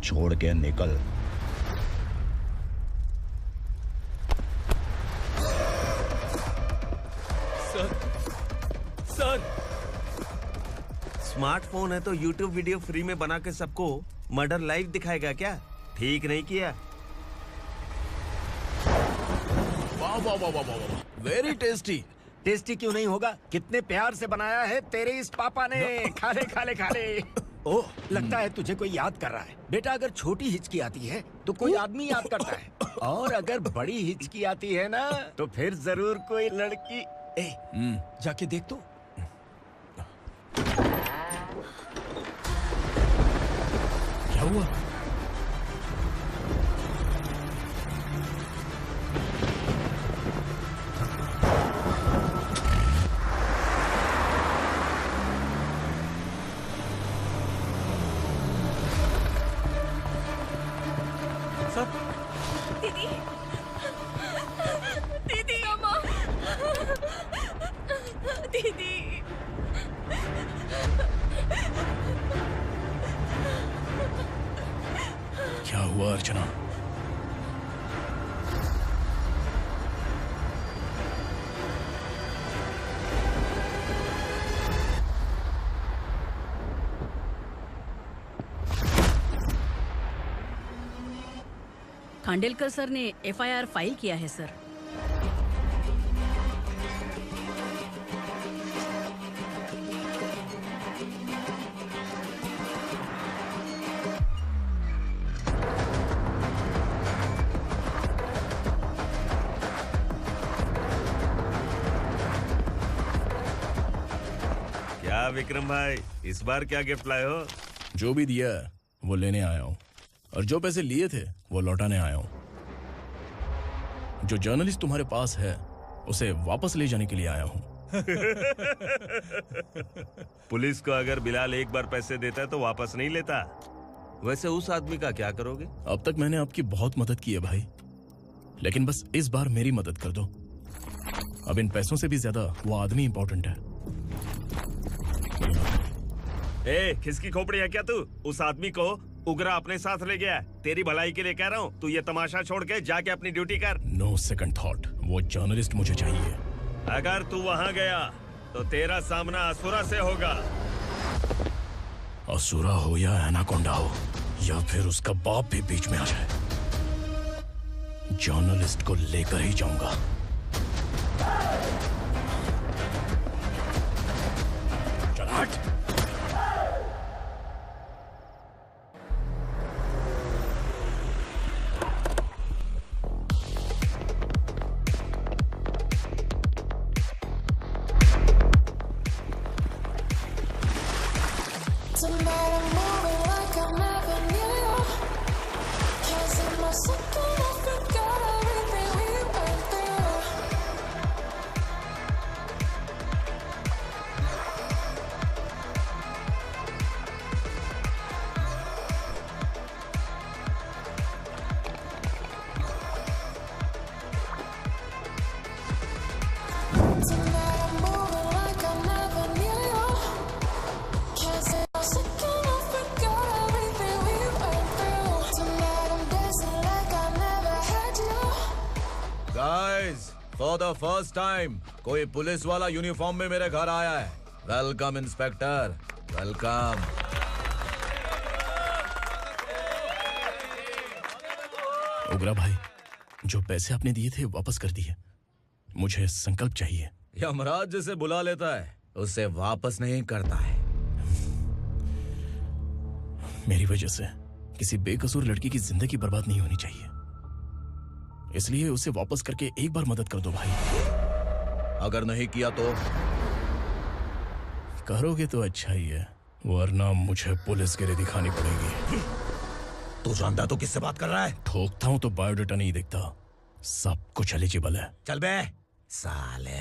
छोड़ के निकल। सर सर स्मार्टफोन है तो YouTube वीडियो फ्री में बना के सबको मर्डर लाइव दिखाएगा क्या? ठीक नहीं किया। वाह वाह वाह वाह वाह, वेरी टेस्टी। टेस्टी क्यों नहीं होगा? कितने प्यार से बनाया है तेरे इस पापा ने। खा ले खा ले खा ले। ओह, लगता है तुझे कोई याद कर रहा है। बेटा अगर छोटी हिचकी आती है तो कोई आदमी याद करता है, और अगर बड़ी हिचकी आती है ना तो फिर जरूर कोई लड़की। जाके देख तो। क्या हुआ? दीदी, दीदी, अम्मा, दीदी। क्या हुआ अर्चना? खांडेलकर सर ने एफआईआर फाइल किया है सर। क्या विक्रम भाई, इस बार क्या गिफ्ट लाए हो? जो भी दिया है वो लेने आया हूँ, और जो पैसे लिए थे वो लौटाने आया हूँ। जो जर्नलिस्ट तुम्हारे पास है उसे वापस ले जाने के लिए आया हूँ। पुलिस को अगर बिलाल एक बार पैसे देता है तो वापस नहीं लेता। वैसे उस आदमी का क्या करोगे? अब तक मैंने आपकी बहुत मदद की है भाई, लेकिन बस इस बार मेरी मदद कर दो। अब इन पैसों से भी ज्यादा वो आदमी इंपॉर्टेंट है। ए, किसकी खोपड़ी है क्या तू? उस आदमी को उगरा अपने साथ ले गया। तेरी भलाई के लिए कह रहा हूँ, तू ये तमाशा छोड़ के जाके अपनी ड्यूटी कर। नो सेकंड थॉट, वो जर्नलिस्ट मुझे चाहिए। अगर तू वहाँ गया तो तेरा सामना असुरा से होगा। असुरा हो या एनाकोंडा हो या फिर उसका बाप भी बीच में आ जाए, जर्नलिस्ट को लेकर ही जाऊंगा। चल हट। फॉर द फर्स्ट टाइम कोई पुलिस वाला यूनिफॉर्म में मेरे घर आया है। Welcome inspector, welcome. उगरा भाई, जो पैसे आपने दिए थे वापस कर दिए। मुझे संकल्प चाहिए। यमराज जिसे बुला लेता है उसे वापस नहीं करता है। मेरी वजह से किसी बेकसूर लड़की की जिंदगी बर्बाद नहीं होनी चाहिए, इसलिए उसे वापस करके एक बार मदद कर दो भाई। अगर नहीं किया तो? करोगे तो अच्छा ही है, वरना मुझे पुलिस गिरी दिखानी पड़ेगी। तू जानता तो किससे बात कर रहा है? ठोकता हूं तो बायोडाटा नहीं दिखता, सब कुछ एलिजिबल है। चल बे साले।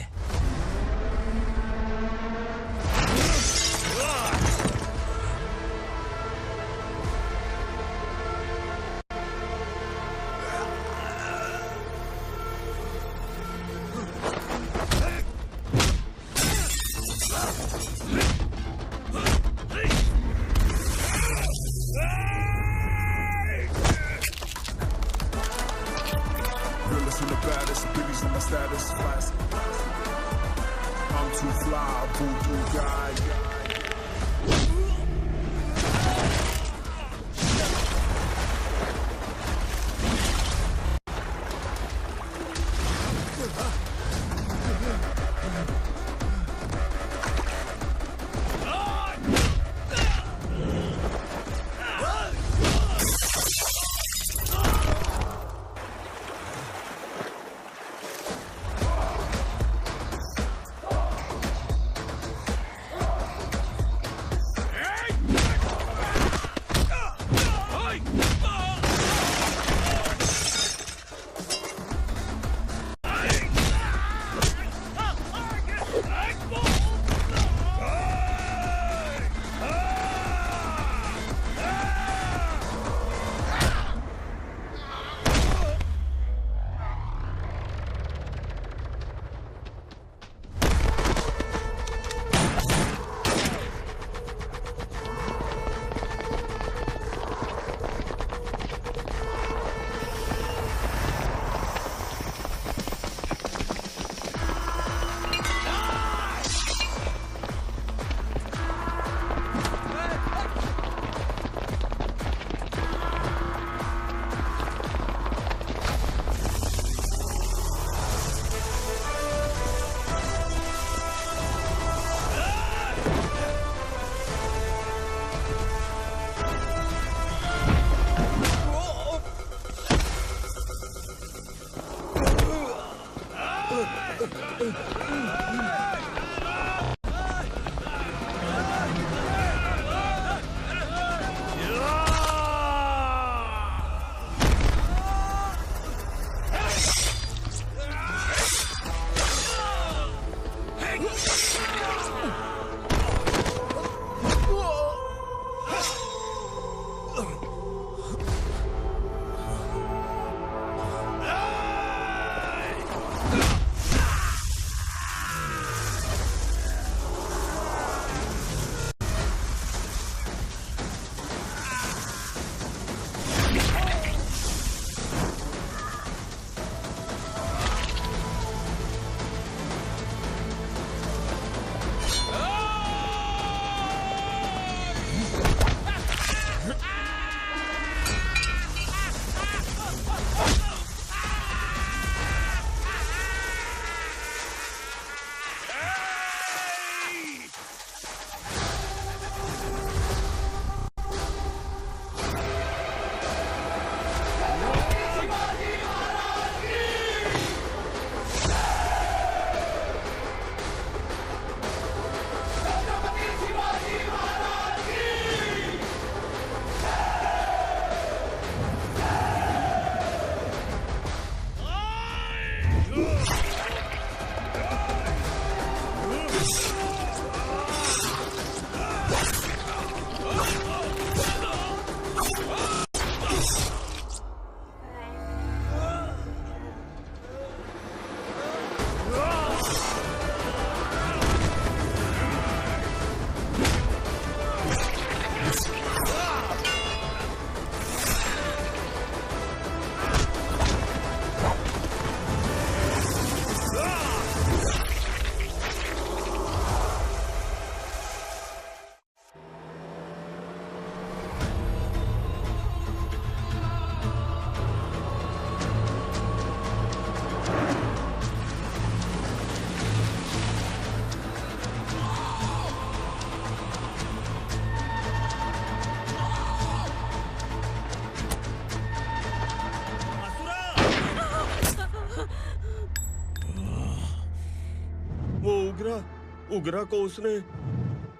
उगरा को उसने।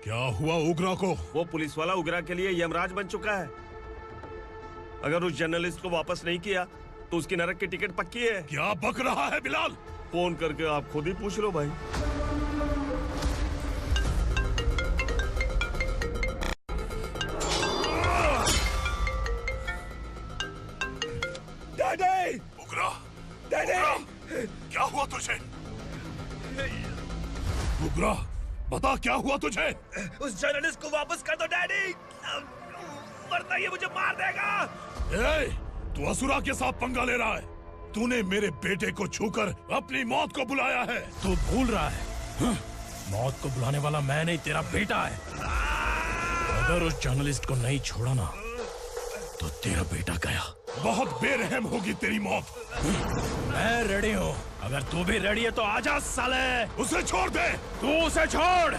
क्या हुआ उगरा को? वो पुलिस वाला उगरा के लिए यमराज बन चुका है। अगर उस जर्नलिस्ट को वापस नहीं किया तो उसकी नरक की टिकट पक्की है। क्या बक रहा है बिलाल? फोन करके आप खुद ही पूछ लो भाई। डैडी! उगरा! डैडी! क्या हुआ तुझे? उगरा, बता क्या हुआ तुझे? उस जर्नलिस्ट को वापस कर दो डैडी, वरना ये मुझे मार देगा। ए, तू असुरा के साथ पंगा ले रहा है। तूने मेरे बेटे को छूकर अपनी मौत को बुलाया है। तू भूल रहा है, हाँ? मौत को बुलाने वाला मैं नहीं, तेरा बेटा है। अगर उस जर्नलिस्ट को नहीं छोड़ा ना तो तेरा बेटा गया। बहुत बेरहम होगी तेरी मौत। मैं रेडी हूँ, अगर तू भी रेडी है तो आजा साले। उसे छोड़ दे। तू उसे छोड़।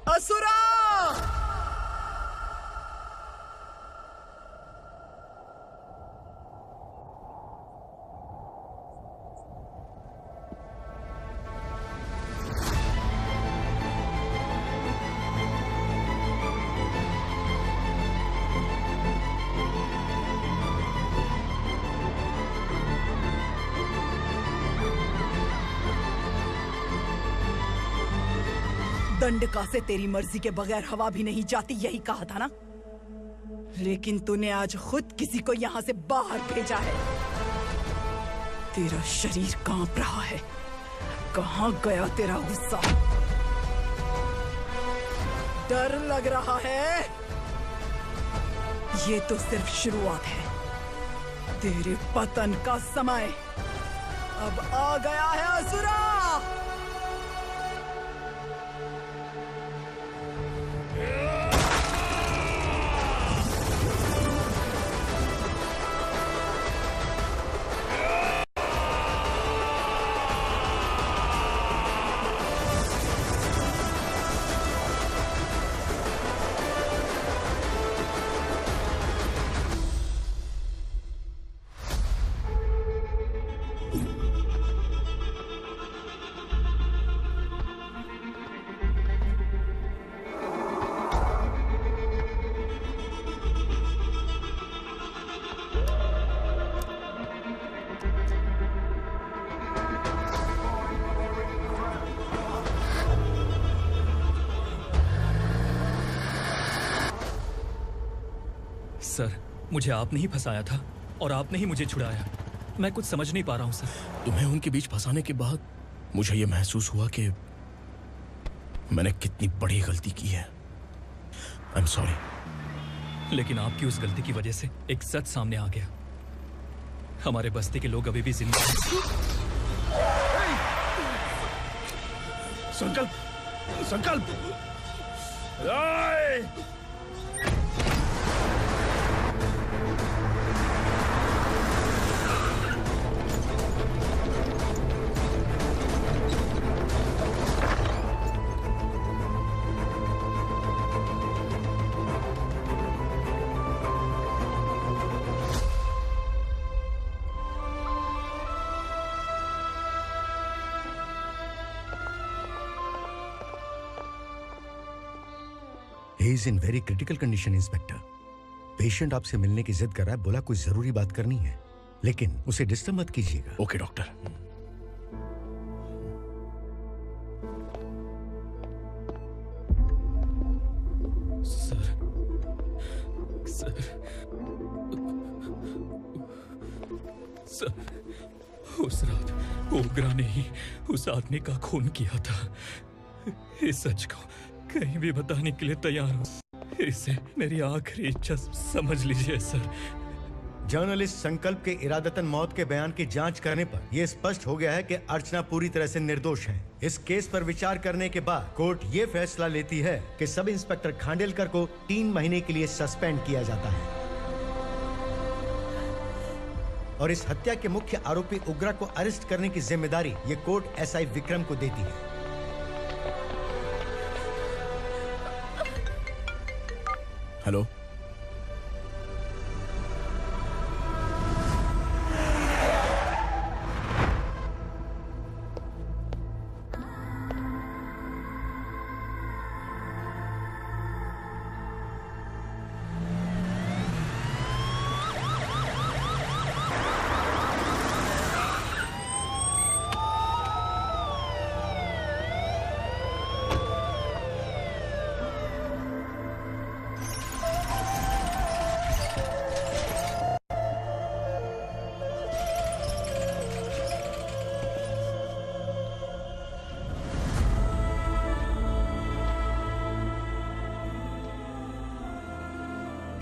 असुरा! दंडका से तेरी मर्जी के बगैर हवा भी नहीं जाती, यही कहा था ना? लेकिन तूने आज खुद किसी को यहाँ से बाहर भेजा है। तेरा शरीर कांप रहा है। कहाँ गया तेरा गुस्सा? डर लग रहा है? ये तो सिर्फ शुरुआत है। तेरे पतन का समय अब आ गया है असुरा। सर, मुझे आपने ही फंसाया था और आपने ही मुझे छुड़ाया। मैं कुछ समझ नहीं पा रहा हूँ सर। तुम्हें उनके बीच फंसाने के बाद मुझे ये महसूस हुआ कि मैंने कितनी बड़ी गलती की है। I am sorry. लेकिन आपकी उस गलती की वजह से एक सच सामने आ गया। हमारे बस्ती के लोग अभी भी जिंदा हैं। संकल्प, संकल्प! He is in very critical condition, inspector. Patient आपसे मिलने की जिद कर रहा है, बोला कुछ जरूरी बात करनी है, लेकिन उसे डिस्टर्ब मत कीजिएगा। Okay doctor. Sir, sir, sir, उस रात ओगरा ने ही उस आदमी का खून किया था। इस सच को कहीं भी बताने के लिए तैयार हूँ। इसे मेरी आखिरी इच्छा समझ लीजिए सर। जर्नलिस्ट संकल्प के इरादतन मौत के बयान की जांच करने पर यह स्पष्ट हो गया है कि अर्चना पूरी तरह से निर्दोष है। इस केस पर विचार करने के बाद कोर्ट ये फैसला लेती है कि सब इंस्पेक्टर खांडेलकर को 3 महीने के लिए सस्पेंड किया जाता है और इस हत्या के मुख्य आरोपी उग्रा को अरेस्ट करने की जिम्मेदारी ये कोर्ट एसआई विक्रम को देती है। हेलो,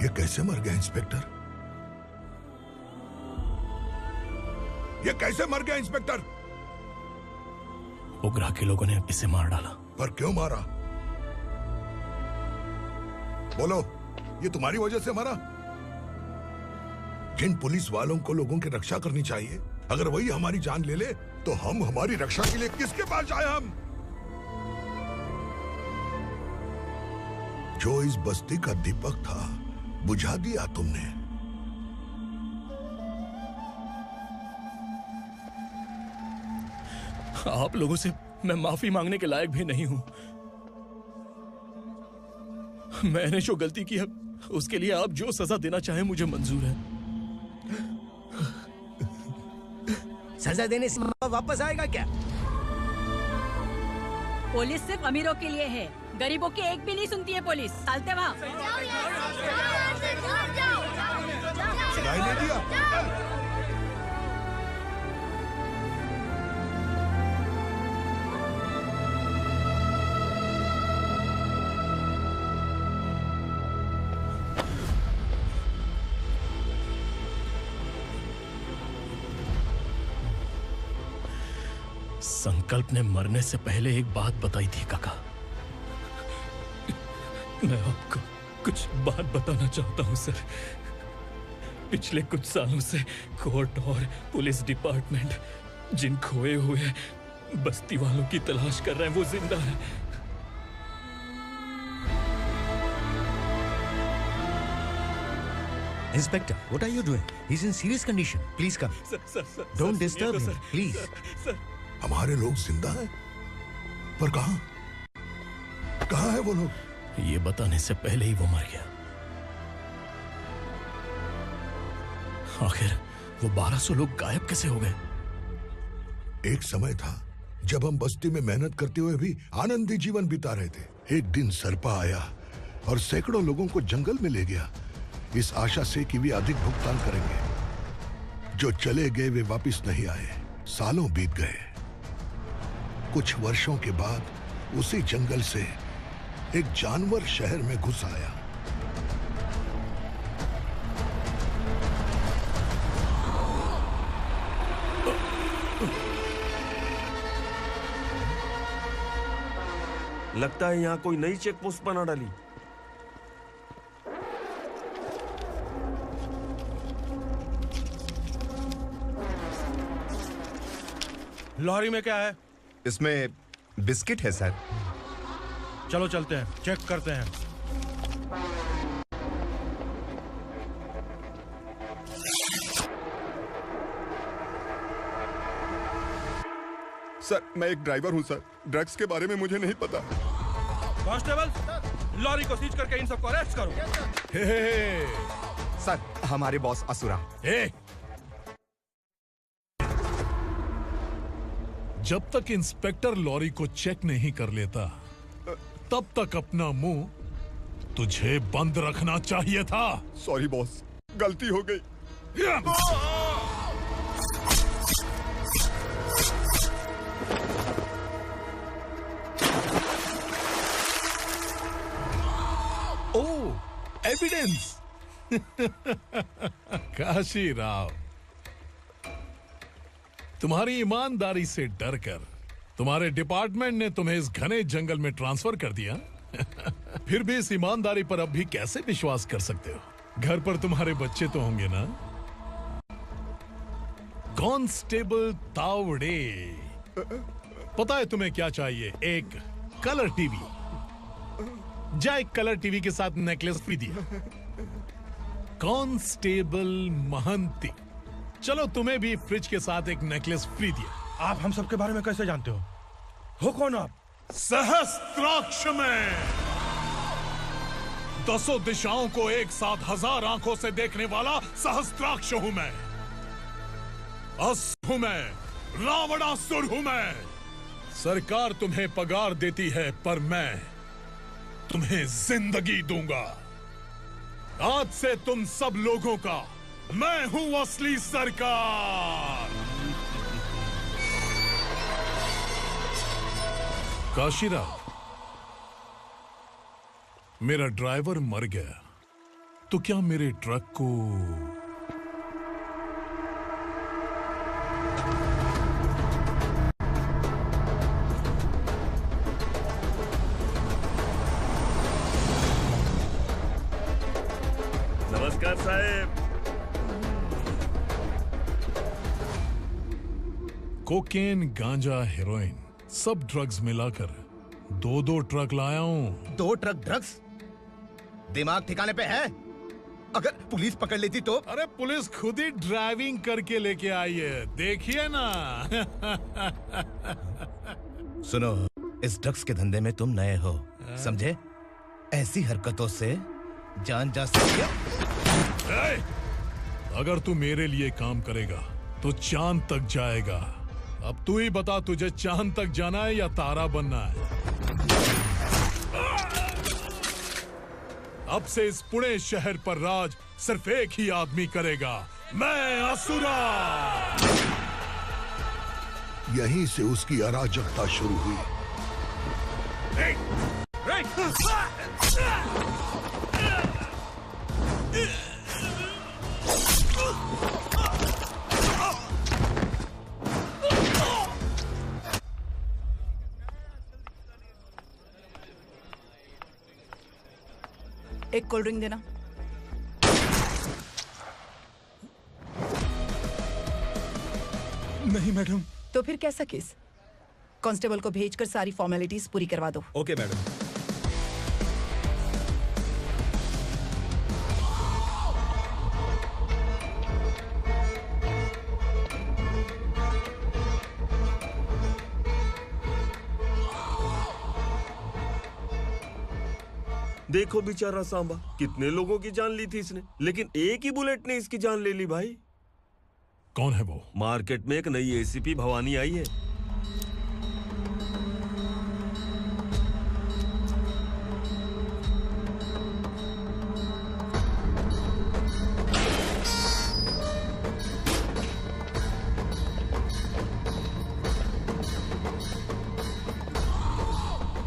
ये कैसे मर गया इंस्पेक्टर? ये कैसे मर गया इंस्पेक्टर? उग्रा के लोगों ने इसे मार डाला। पर क्यों मारा? बोलो, ये तुम्हारी वजह से मरा? जिन पुलिस वालों को लोगों की रक्षा करनी चाहिए, अगर वही हमारी जान ले ले तो हम हमारी रक्षा के लिए किसके पास जाए? हम जो इस बस्ती का दीपक था बुझा दिया तुमने। आप लोगों से मैं माफी मांगने के लायक भी नहीं हूं। मैंने जो गलती की है उसके लिए आप जो सजा देना चाहें मुझे मंजूर है। सजा देने से वापस आएगा क्या? पुलिस सिर्फ अमीरों के लिए है, गरीबों की एक भी नहीं सुनती है पुलिस। चलते वहाँ। सुनाई नहीं दिया? संकल्प ने मरने से पहले एक बात बताई थी काका। मैं आपको कुछ बात बताना चाहता हूं सर। पिछले कुछ सालों से कोर्ट और पुलिस डिपार्टमेंट जिन खोए हुए बस्ती वालों की तलाश कर रहे हैं वो जिंदा है। Inspector, what are you doing? He's in serious condition. Please come. Don't disturb him, please. हमारे लोग जिंदा हैं? पर कहां? कहां है वो लोग? ये बताने से पहले ही वो मर गया। आखिर वो 1200 लोग गायब कैसे हो गए? एक समय था जब हम बस्ती में मेहनत करते हुए भी आनंदी जीवन बिता रहे थे। एक दिन सरपा आया और सैकड़ों लोगों को जंगल में ले गया, इस आशा से कि वे अधिक भुगतान करेंगे। जो चले गए वे वापस नहीं आए। सालों बीत गए। कुछ वर्षों के बाद उसी जंगल से एक जानवर शहर में घुस आया। लगता है यहाँ कोई नई चेक पोस्ट बना डाली। लॉरी में क्या है? इसमें बिस्किट है सर। चलो चलते हैं, चेक करते हैं। सर, मैं एक ड्राइवर हूं सर। ड्रग्स के बारे में मुझे नहीं पता। कांस्टेबल, लॉरी को सीज करके इन सबको अरेस्ट करो। सर, हमारे बॉस असुरा। जब तक इंस्पेक्टर लॉरी को चेक नहीं कर लेता तब तक अपना मुंह तुझे बंद रखना चाहिए था। सॉरी बॉस, गलती हो गई। ओह, एविडेंस। काशी राव, तुम्हारी ईमानदारी से डरकर तुम्हारे डिपार्टमेंट ने तुम्हें इस घने जंगल में ट्रांसफर कर दिया। फिर भी इस ईमानदारी पर अब भी कैसे विश्वास कर सकते हो? घर पर तुम्हारे बच्चे तो होंगे ना? कांस्टेबल तावड़े, पता है तुम्हें क्या चाहिए? एक कलर टीवी। जा एक कलर टीवी के साथ नेकलेस फ्री दिया। कांस्टेबल महंती, चलो तुम्हें भी फ्रिज के साथ एक नेकलेस फ्री दिया। आप हम सबके बारे में कैसे जानते हो कौन आप? सहस्त्राक्ष में 10 दिशाओं को एक साथ 1000 आंखों से देखने वाला सहस्त्राक्ष हूं मैं। असुर हूं मैं, रावणासुर हूं मैं। सरकार तुम्हें पगार देती है, पर मैं तुम्हें जिंदगी दूंगा। आज से तुम सब लोगों का मैं हूं असली सरकार। काशीराव, मेरा ड्राइवर मर गया, तो क्या मेरे ट्रक को नमस्कार साहब। कोकेन, गांजा, हेरोइन, सब ड्रग्स मिलाकर 2 ट्रक लाया हूं। 2 ट्रक ड्रग्स? दिमाग ठिकाने पे है? अगर पुलिस पकड़ लेती तो? अरे पुलिस खुद ही ड्राइविंग करके लेके आई है, देखिए ना। सुनो, इस ड्रग्स के धंधे में तुम नए हो, समझे? ऐसी हरकतों से जान जा सकती है। अगर तू मेरे लिए काम करेगा तो चांद तक जाएगा। अब तू ही बता, तुझे चांद तक जाना है या तारा बनना है? अब से इस पुणे शहर पर राज सिर्फ एक ही आदमी करेगा, मैं असुरा। यहीं से उसकी अराजकता शुरू हुई। एक कोल्ड ड्रिंक देना। नहीं मैडम। तो फिर कैसा केस? कांस्टेबल को भेजकर सारी फॉर्मेलिटीज पूरी करवा दो। Okay madam. देखो बेचारा सांबा, कितने लोगों की जान ली थी इसने, लेकिन एक ही बुलेट ने इसकी जान ले ली भाई। कौन है वो? मार्केट में एक नई एसीपी भवानी आई है।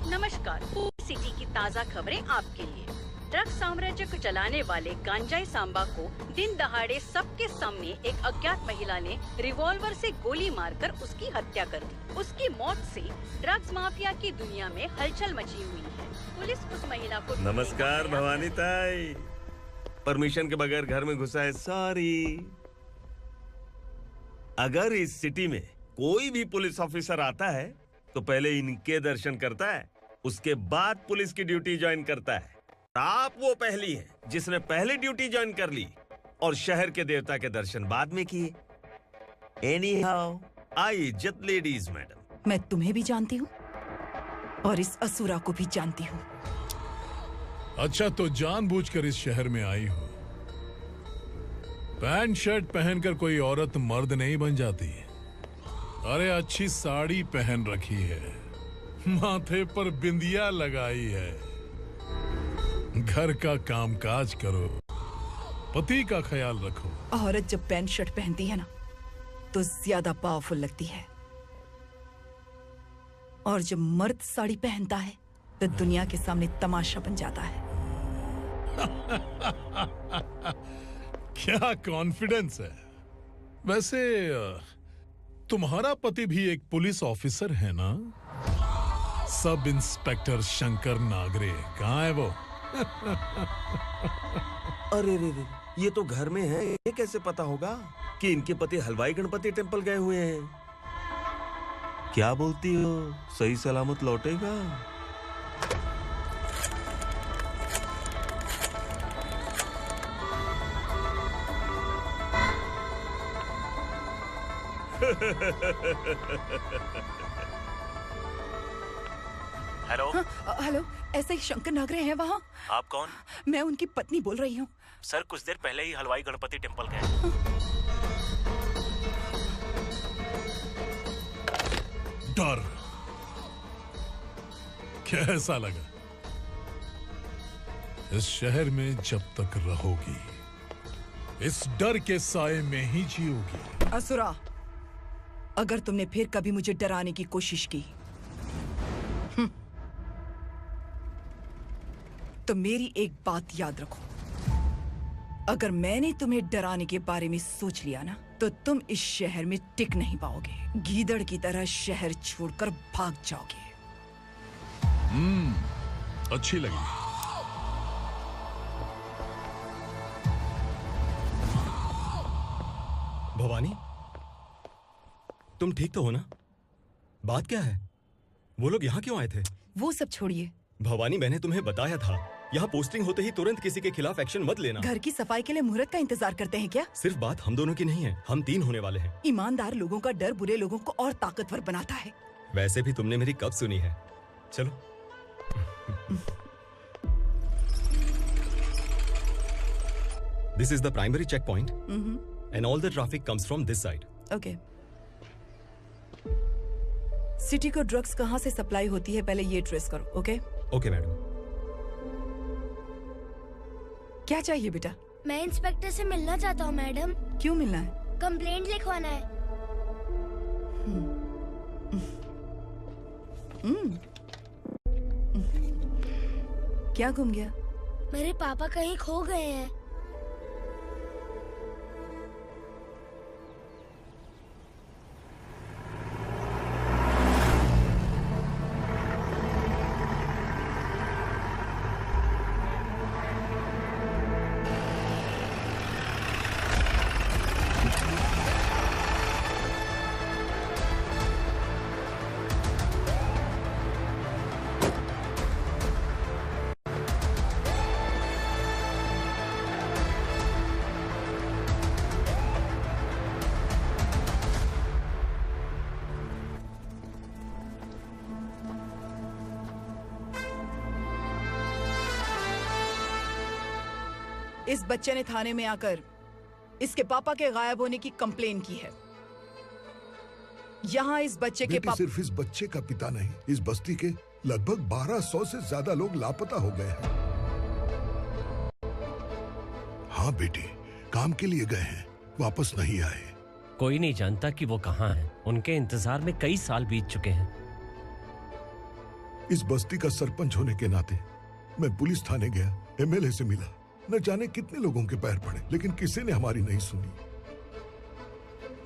नमस्कार, सिटी की ताज़ा खबरें आपके लिए। ड्रग साम्राज्य को चलाने वाले गांजाई सांबा को दिन दहाड़े सबके सामने एक अज्ञात महिला ने रिवॉल्वर से गोली मारकर उसकी हत्या कर दी। उसकी मौत से ड्रग्स माफिया की दुनिया में हलचल मची हुई है। पुलिस उस महिला को नमस्कार भवानी ताई, परमिशन के बगैर घर में घुसा है, सॉरी। अगर इस सिटी में कोई भी पुलिस ऑफिसर आता है तो पहले इनके दर्शन करता है, उसके बाद पुलिस की ड्यूटी ज्वाइन करता है। आप वो पहली हैं जिसने पहले ड्यूटी ज्वाइन कर ली और शहर के देवता के दर्शन बाद में किए। एनीहाउ, आई इज्जत लेडीज मैडम। मैं तुम्हें भी जानती हूँ और इस असुरा को भी जानती हूँ। अच्छा, तो जानबूझकर इस शहर में आई हो। पैंट शर्ट पहनकर कोई औरत मर्द नहीं बन जाती। अरे अच्छी साड़ी पहन रखी है, माथे पर बिंदिया लगाई है, घर का कामकाज करो, पति का ख्याल रखो। औरत जब पैंट शर्ट पहनती है ना तो ज्यादा पावरफुल लगती है, और जब मर्द साड़ी पहनता है तो दुनिया के सामने तमाशा बन जाता है। क्या कॉन्फिडेंस है। वैसे तुम्हारा पति भी एक पुलिस ऑफिसर है ना? सब इंस्पेक्टर शंकर नागरे, कहाँ है वो? अरे रे रे, ये तो घर में है, ये कैसे पता होगा कि इनके पति हलवाई गणपति टेम्पल गए हुए हैं? क्या बोलती हो, सही सलामत लौटेगा? हेलो। हेलो, ऐसे ही शंकर नागरे हैं वहाँ? आप कौन? मैं उनकी पत्नी बोल रही हूँ। सर कुछ देर पहले ही हलवाई गणपति टेम्पल गए। डर कैसा लगा? इस शहर में जब तक रहोगी, इस डर के साए में ही जियोगी। असुरा, अगर तुमने फिर कभी मुझे डराने की कोशिश की तो मेरी एक बात याद रखो, अगर मैंने तुम्हें डराने के बारे में सोच लिया ना, तो तुम इस शहर में टिक नहीं पाओगे। गीदड़ की तरह शहर छोड़कर भाग जाओगे। अच्छी लगी। भवानी, तुम ठीक तो हो ना? बात क्या है? वो लोग यहाँ क्यों आए थे? वो सब छोड़िए। भवानी, मैंने तुम्हें बताया था, यहाँ पोस्टिंग होते ही तुरंत किसी के खिलाफ एक्शन मत लेना। घर की सफाई के लिए मुहूर्त का इंतजार करते हैं क्या? सिर्फ बात हम दोनों की नहीं है, हम 3 होने वाले हैं। ईमानदार लोगों का डर बुरे लोगों को और ताकतवर बनाता है। वैसे भी तुमने मेरी कब सुनी है। चलो। This is the primary checkpoint, and all the traffic comes from this side. Okay. City को ड्रग्स कहाँ से सप्लाई होती है, पहले ये ट्रेस करो। ओके? Okay madam. क्या चाहिए बेटा? मैं इंस्पेक्टर से मिलना चाहता हूँ मैडम। क्यों मिलना है? कंप्लेंट लिखवाना है। क्या गुम गया? मेरे पापा कहीं खो गए हैं। इस बच्चे ने थाने में आकर इसके पापा के गायब होने की कंप्लेन की है। यहाँ इस बच्चे के पापा सिर्फ इस बच्चे का पिता नहीं, इस बस्ती के लगभग 1200 से ज्यादा लोग लापता हो गए हैं। हाँ बेटी, काम के लिए गए हैं, वापस नहीं आए। कोई नहीं जानता कि वो कहाँ हैं। उनके इंतजार में कई साल बीत चुके हैं। इस बस्ती का सरपंच होने के नाते मैं पुलिस थाने गया, एमएलए से मिला, न जाने कितने लोगों के पैर पड़े, लेकिन किसी ने हमारी नहीं सुनी।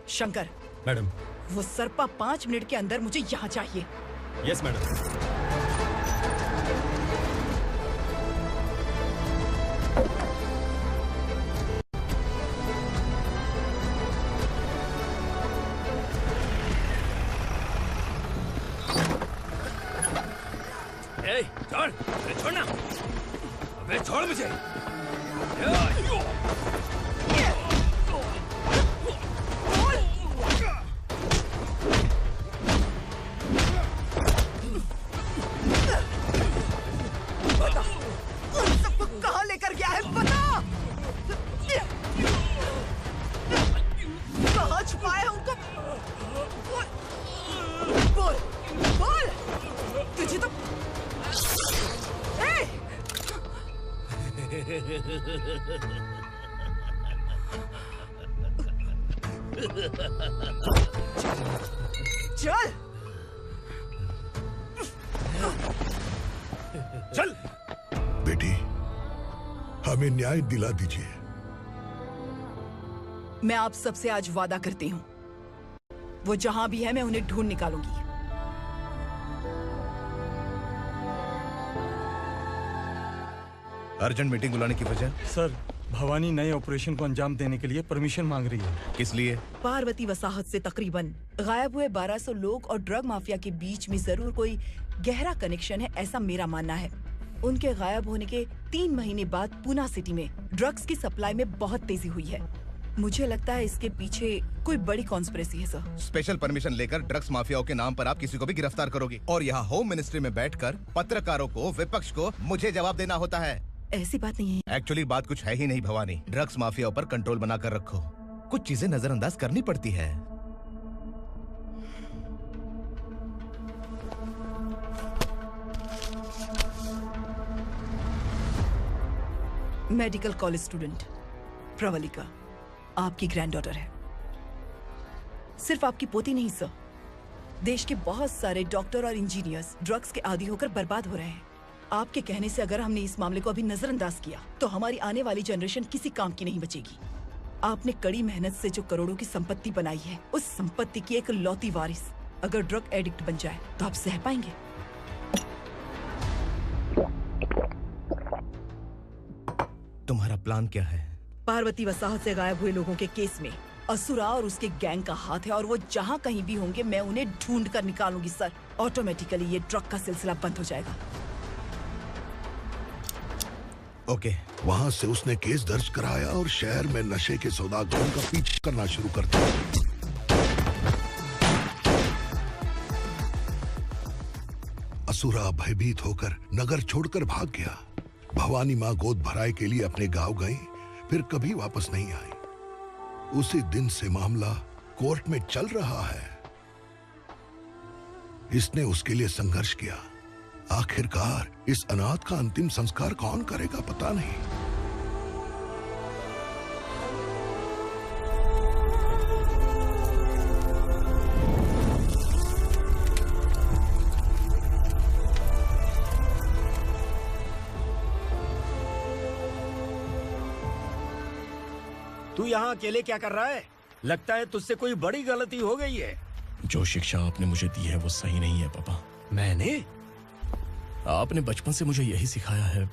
शंकर। मैडम। वो सरपा 5 मिनट के अंदर मुझे यहाँ चाहिए। Yes madam. छोड़, छोड़ना, अबे छोड़ मुझे। बता, उन सबको कहाँ लेकर गया है, बता। कहाँ छुपाया है उनको? बोल, बोल। तुझे तो चल बेटी, हमें न्याय दिला दीजिए। मैं आप सबसे आज वादा करती हूँ, वो जहां भी है मैं उन्हें ढूंढ निकालूंगी। अर्जेंट मीटिंग बुलाने की वजह? सर, भवानी नए ऑपरेशन को अंजाम देने के लिए परमिशन मांग रही है। किस लिए? पार्वती वसाहत से तकरीबन गायब हुए 1200 लोग और ड्रग माफिया के बीच में जरूर कोई गहरा कनेक्शन है, ऐसा मेरा मानना है। उनके गायब होने के 3 महीने बाद पूना सिटी में ड्रग्स की सप्लाई में बहुत तेजी हुई है। मुझे लगता है इसके पीछे कोई बड़ी कॉन्स्पिरेसी है सर। स्पेशल परमिशन लेकर ड्रग्स माफियाओं के नाम पर आप किसी को भी गिरफ्तार करोगे और यहाँ होम मिनिस्ट्री में बैठकर पत्रकारों को, विपक्ष को मुझे जवाब देना होता है। ऐसी बात नहीं है। एक्चुअली बात कुछ है ही नहीं भवानी। ड्रग्स माफियाओं पर कंट्रोल बनाकर रखो, कुछ चीजें नजरअंदाज करनी पड़ती है। मेडिकल कॉलेज स्टूडेंट प्रवलिका आपकी ग्रैंडडॉटर है। सिर्फ आपकी पोती नहीं सर, देश के बहुत सारे डॉक्टर और इंजीनियर्स ड्रग्स के आदी होकर बर्बाद हो रहे हैं। आपके कहने से अगर हमने इस मामले को अभी नजरअंदाज किया तो हमारी आने वाली जनरेशन किसी काम की नहीं बचेगी। आपने कड़ी मेहनत से जो करोड़ों की संपत्ति बनाई है, उस संपत्ति की एक लौती वारिस अगर ड्रग एडिक्ट बन जाए तो आप सह पाएंगे? तुम्हारा प्लान क्या है? पार्वती वसाहत से गायब हुए लोगों के केस में असुरा और उसके गैंग का हाथ है और वो जहाँ कहीं भी होंगे मैं उन्हें ढूंढ कर निकालूंगी सर। ऑटोमेटिकली ये ड्रग का सिलसिला बंद हो जाएगा। ओके। वहाँ से उसने केस दर्ज कराया और शहर में नशे के सौदागरों का पीछा करना शुरू कर दिया। असुरा भयभीत होकर नगर छोड़कर भाग गया। भवानी माँ गोद भराई के लिए अपने गांव गई, फिर कभी वापस नहीं आई। उसी दिन से मामला कोर्ट में चल रहा है। इसने उसके लिए संघर्ष किया। आखिरकार इस अनाथ का अंतिम संस्कार कौन करेगा पता नहीं। तू यहाँ अकेले क्या कर रहा है? लगता है तुझसे कोई बड़ी गलती हो गई है। जो शिक्षा आपने मुझे दी है वो सही नहीं है पापा। मैंने? आपने बचपन से मुझे यही सिखाया है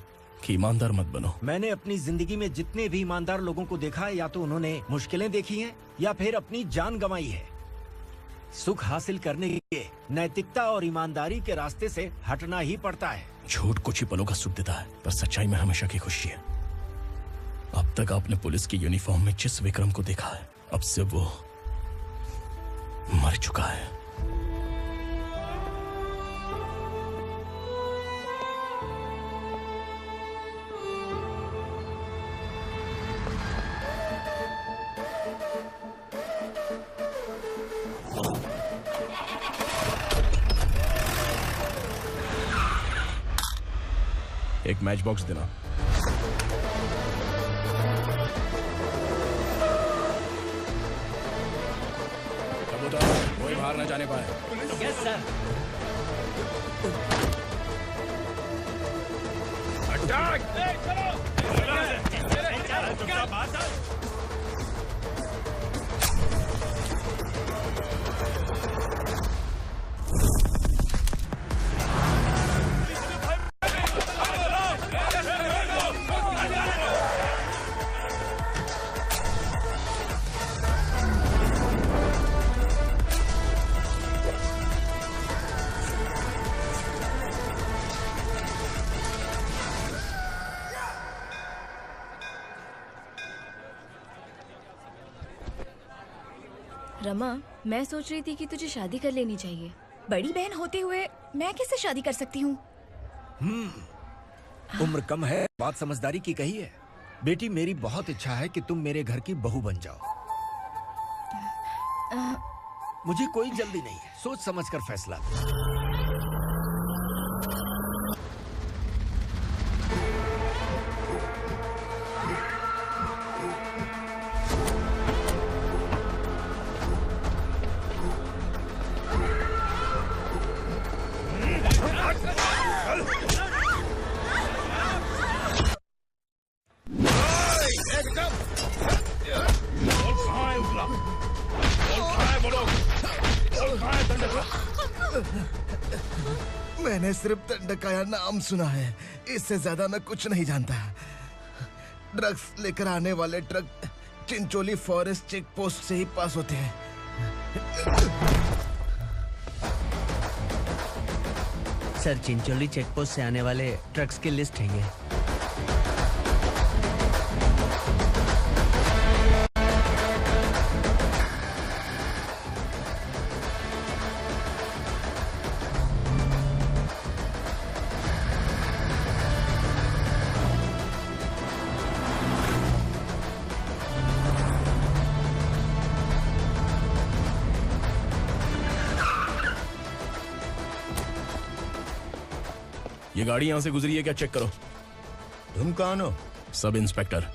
कि ईमानदार मत बनो। मैंने अपनी जिंदगी में जितने भी ईमानदार लोगों को देखा है, या तो उन्होंने मुश्किलें देखी हैं या फिर अपनी जान गंवाई है। सुख हासिल करने के लिए नैतिकता और ईमानदारी के रास्ते से हटना ही पड़ता है। झूठ कुछ ही पलों का सुख देता है, पर सच्चाई में हमेशा की खुशी है। अब तक आपने पुलिस की यूनिफॉर्म में जिस विक्रम को देखा है, अब से वो मर चुका है। एक मैच बॉक्स देना। कोई बाहर न जाने पाए। Yes sir. अटैक! रमा, मैं सोच रही थी कि तुझे शादी कर लेनी चाहिए। बड़ी बहन होते हुए मैं कैसे शादी कर सकती हूँ? उम्र कम है, बात समझदारी की कही है। बेटी, मेरी बहुत इच्छा है कि तुम मेरे घर की बहू बन जाओ। मुझे कोई जल्दी नहीं है, सोच समझ कर फैसला दो। कहाँ है उजला? कहाँ है वो लोग? कहाँ है दंडकाया? मैंने सिर्फ दंडकाया नाम सुना है, इससे ज्यादा मैं कुछ नहीं जानता। ड्रग्स लेकर आने वाले truck Chincholi forest check post से ही पास होते हैं। सर, चिंचोली चेक पोस्ट से आने वाले ट्रक्स की लिस्ट है ये। ये गाड़ी यहां से गुजरी है क्या? चेक करो। तुम कौन हो? Sub inspector.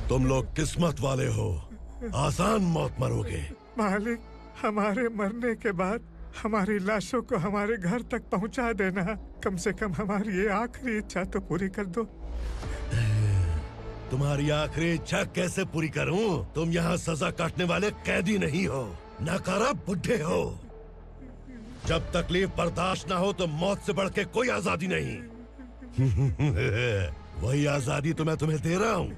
तुम लोग किस्मत वाले हो, आसान मौत मरोगे। मालिक, हमारे मरने के बाद हमारी लाशों को हमारे घर तक पहुंचा देना। कम से कम हमारी ये आखिरी इच्छा तो पूरी कर दो। तुम्हारी आखिरी इच्छा कैसे पूरी करूं? तुम यहाँ सजा काटने वाले कैदी नहीं हो, नकारा बुड्ढे हो। जब तकलीफ बर्दाश्त ना हो तो मौत से बढ़ के कोई आजादी नहीं। वही आजादी तो मैं तुम्हें दे रहा हूँ।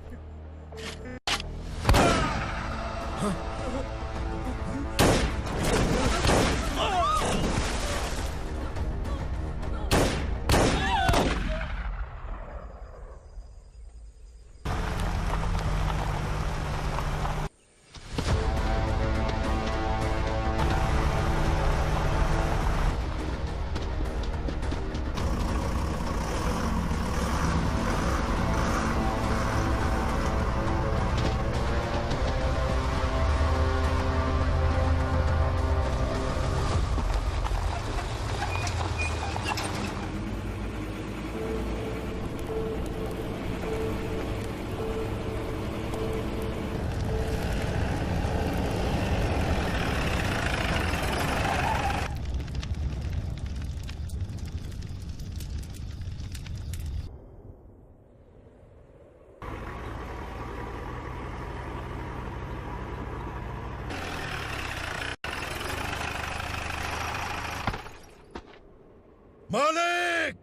मालिक!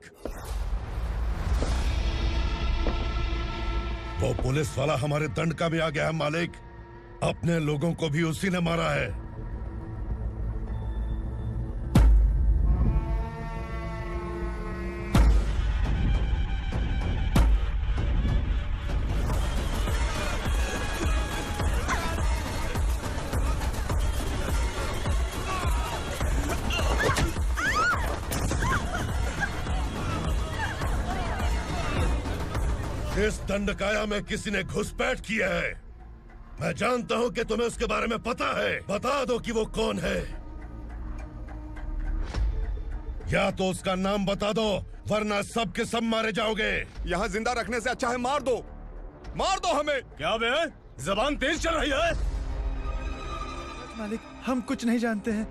वो पुलिस वाला हमारे दंडका में आ गया है मालिक। अपने लोगों को भी उसी ने मारा है। इस दंडकाया में किसी ने घुसपैठ किया है। मैं जानता हूं कि तुम्हें उसके बारे में पता है। बता दो कि वो कौन है। या तो उसका नाम बता दो, वरना सब के सब मारे जाओगे। यहाँ जिंदा रखने से अच्छा है मार दो, मार दो हमें। क्या बे? जबान तेज चल रही है। मालिक, हम कुछ नहीं जानते हैं।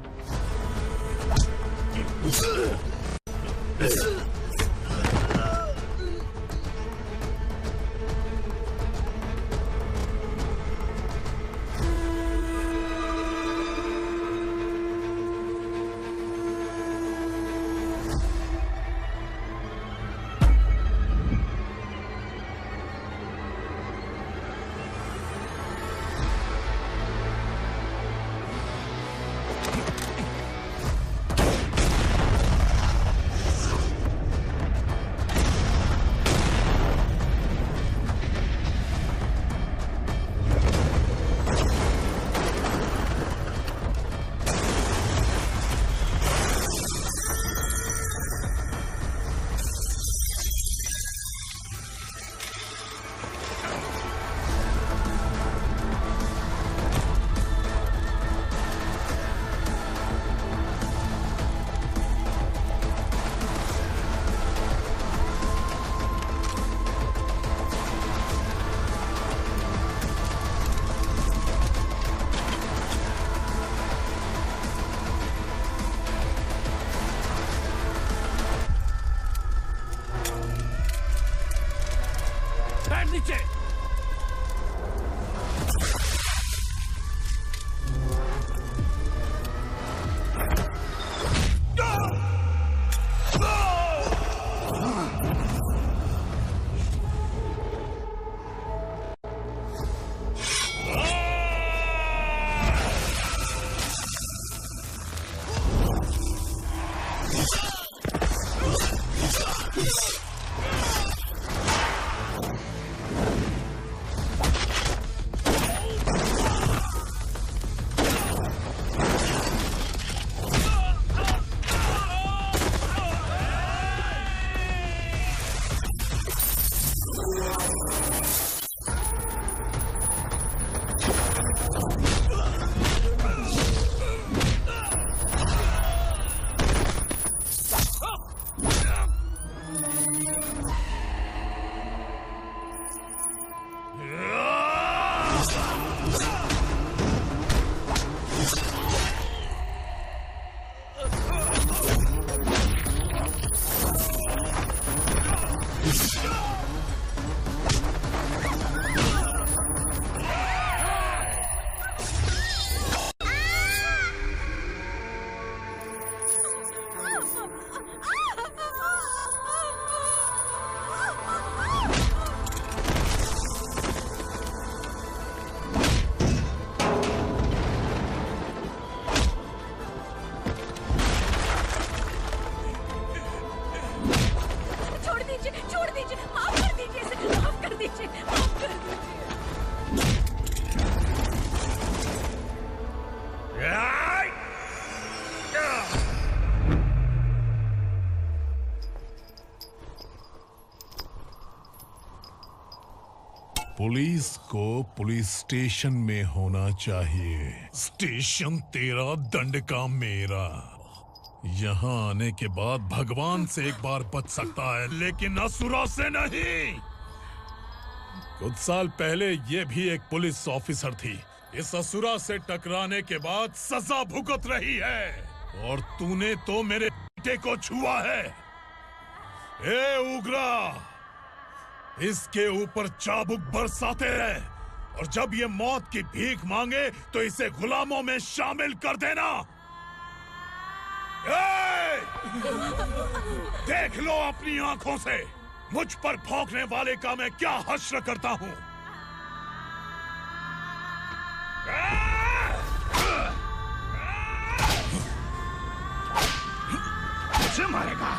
पुलिस को पुलिस स्टेशन में होना चाहिए। स्टेशन तेरा, दंड का मेरा। यहाँ आने के बाद भगवान से एक बार बच सकता है, लेकिन असुरा से नहीं। कुछ साल पहले ये भी एक पुलिस ऑफिसर थी। इस असुरा से टकराने के बाद सजा भुगत रही है, और तूने तो मेरे बेटे को छुआ है। ए उग्रा, इसके ऊपर चाबुक बरसाते रहे, और जब ये मौत की भीख मांगे तो इसे गुलामों में शामिल कर देना। देख लो अपनी आंखों से मुझ पर भौंकने वाले का मैं क्या हश्र करता हूं। मुझे मारेगा?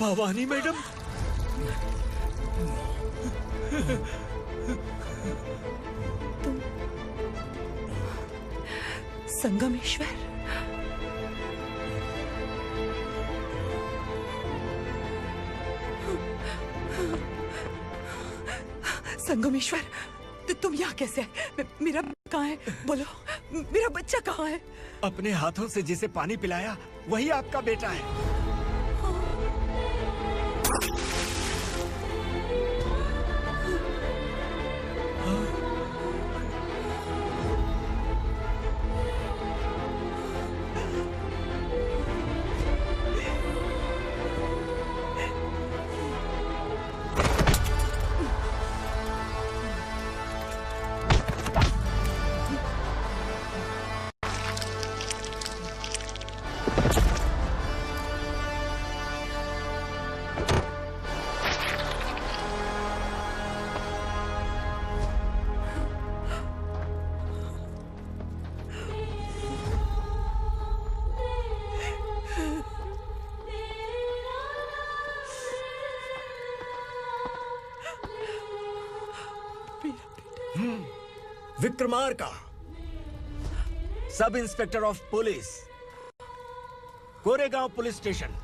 भवानी मैडम, संगमेश्वर, संगमेश्वर, तुम यहाँ कैसे आए? मेरा कहाँ है? बोलो, मेरा बच्चा कहाँ है? अपने हाथों से जिसे पानी पिलाया वही आपका बेटा है। Vikramarka, sub inspector of police, Koregaon police station.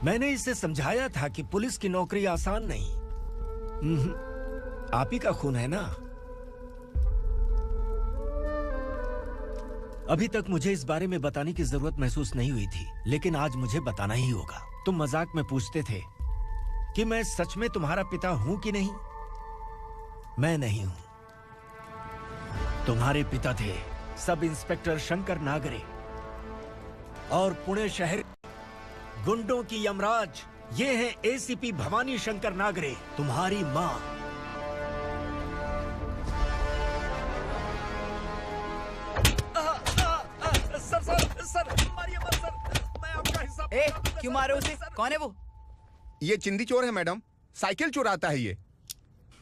मैंने इसे समझाया था कि पुलिस की नौकरी आसान नहीं। आप ही का खून है ना। अभी तक मुझे इस बारे में बताने की जरूरत महसूस नहीं हुई थी, लेकिन आज मुझे बताना ही होगा। तुम मजाक में पूछते थे कि मैं सच में तुम्हारा पिता हूं कि नहीं। मैं नहीं हूं। तुम्हारे पिता थे सब इंस्पेक्टर शंकर नागरे, और पुणे शहर गुंडों की यमराज ये है एसीपी भवानी शंकर नागरे, तुम्हारी मां। सर, मारिए मत सर, मैं आपका हिस्सा। क्यों मारे उसे? कौन है वो? ये चिंदी चोर है मैडम, साइकिल चुराता है ये।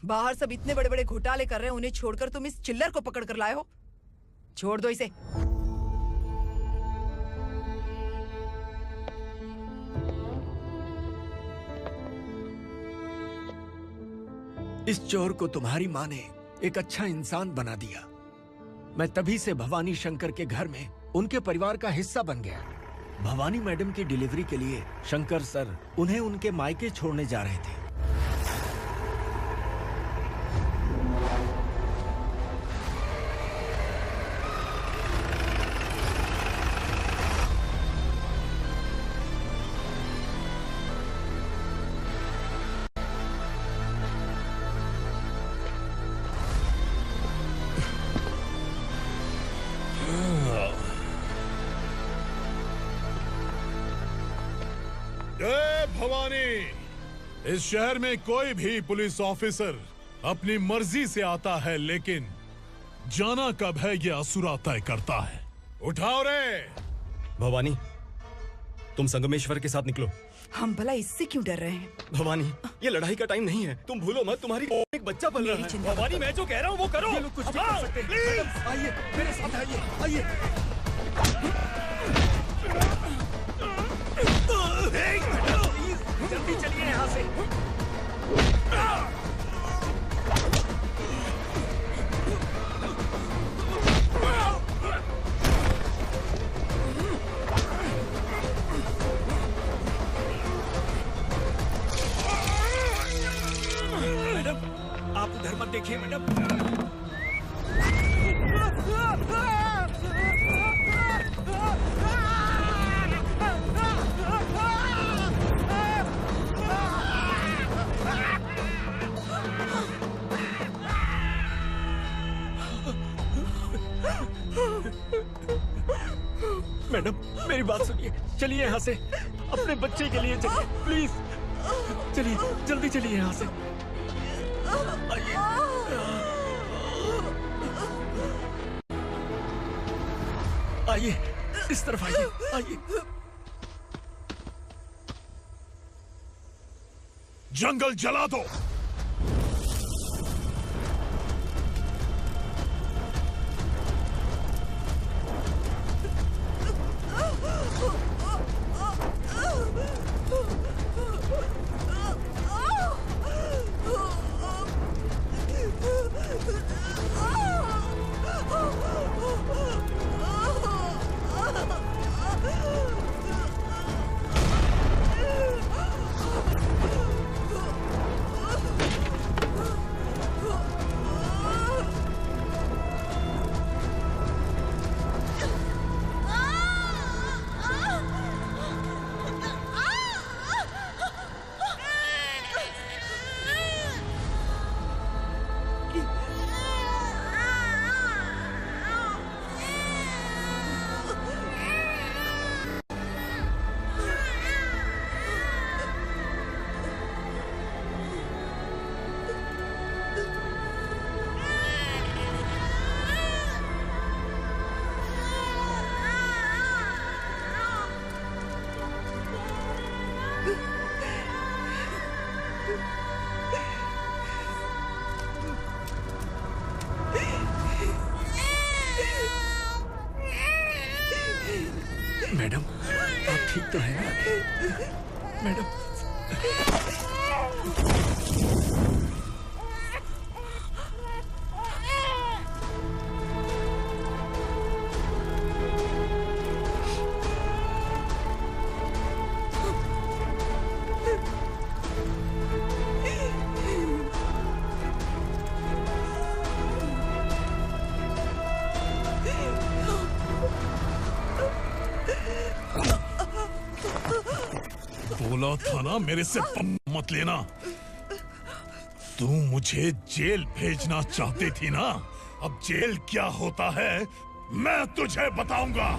बाहर सब इतने बड़े बड़े घोटाले कर रहे हैं, उन्हें छोड़कर तुम इस चिल्लर को पकड़ कर लाए हो। छोड़ दो इसे। इस चोर को तुम्हारी माँ ने एक अच्छा इंसान बना दिया। मैं तभी से भवानी शंकर के घर में उनके परिवार का हिस्सा बन गया। भवानी मैडम की डिलीवरी के लिए शंकर सर उन्हें उनके मायके छोड़ने जा रहे थे। जय भवानी। इस शहर में कोई भी पुलिस ऑफिसर अपनी मर्जी से आता है, लेकिन जाना कब है ये असुरा तय करता है। उठाओ रे। भवानी, तुम संगमेश्वर के साथ निकलो। हम भला इससे क्यों डर रहे हैं? भवानी, ये लड़ाई का टाइम नहीं है। तुम भूलो मत, तुम्हारी एक बच्चा पल रहा है। भवानी, मैं जो कह रहा हूँ वो करो। ये लोग कुछ भी कर सकते हैं। आइए मेरे साथ आइए, आइए। जल्दी चलिए यहाँ से। मैडम, आप उधर मत देखिए मैडम। मैडम, मेरी बात सुनिए। चलिए यहाँ से। अपने बच्चे के लिए चलिए, प्लीज। चलिए, जल्दी चलिए यहाँ से। आइए। आइए, इस तरफ आइए, आइए। जंगल जला दो। मैडम, आप ठीक तो हैं ना? मैडम। बोला था ना मेरे से मत लेना। तू मुझे जेल भेजना चाहती थी ना? अब जेल क्या होता है मैं तुझे बताऊंगा।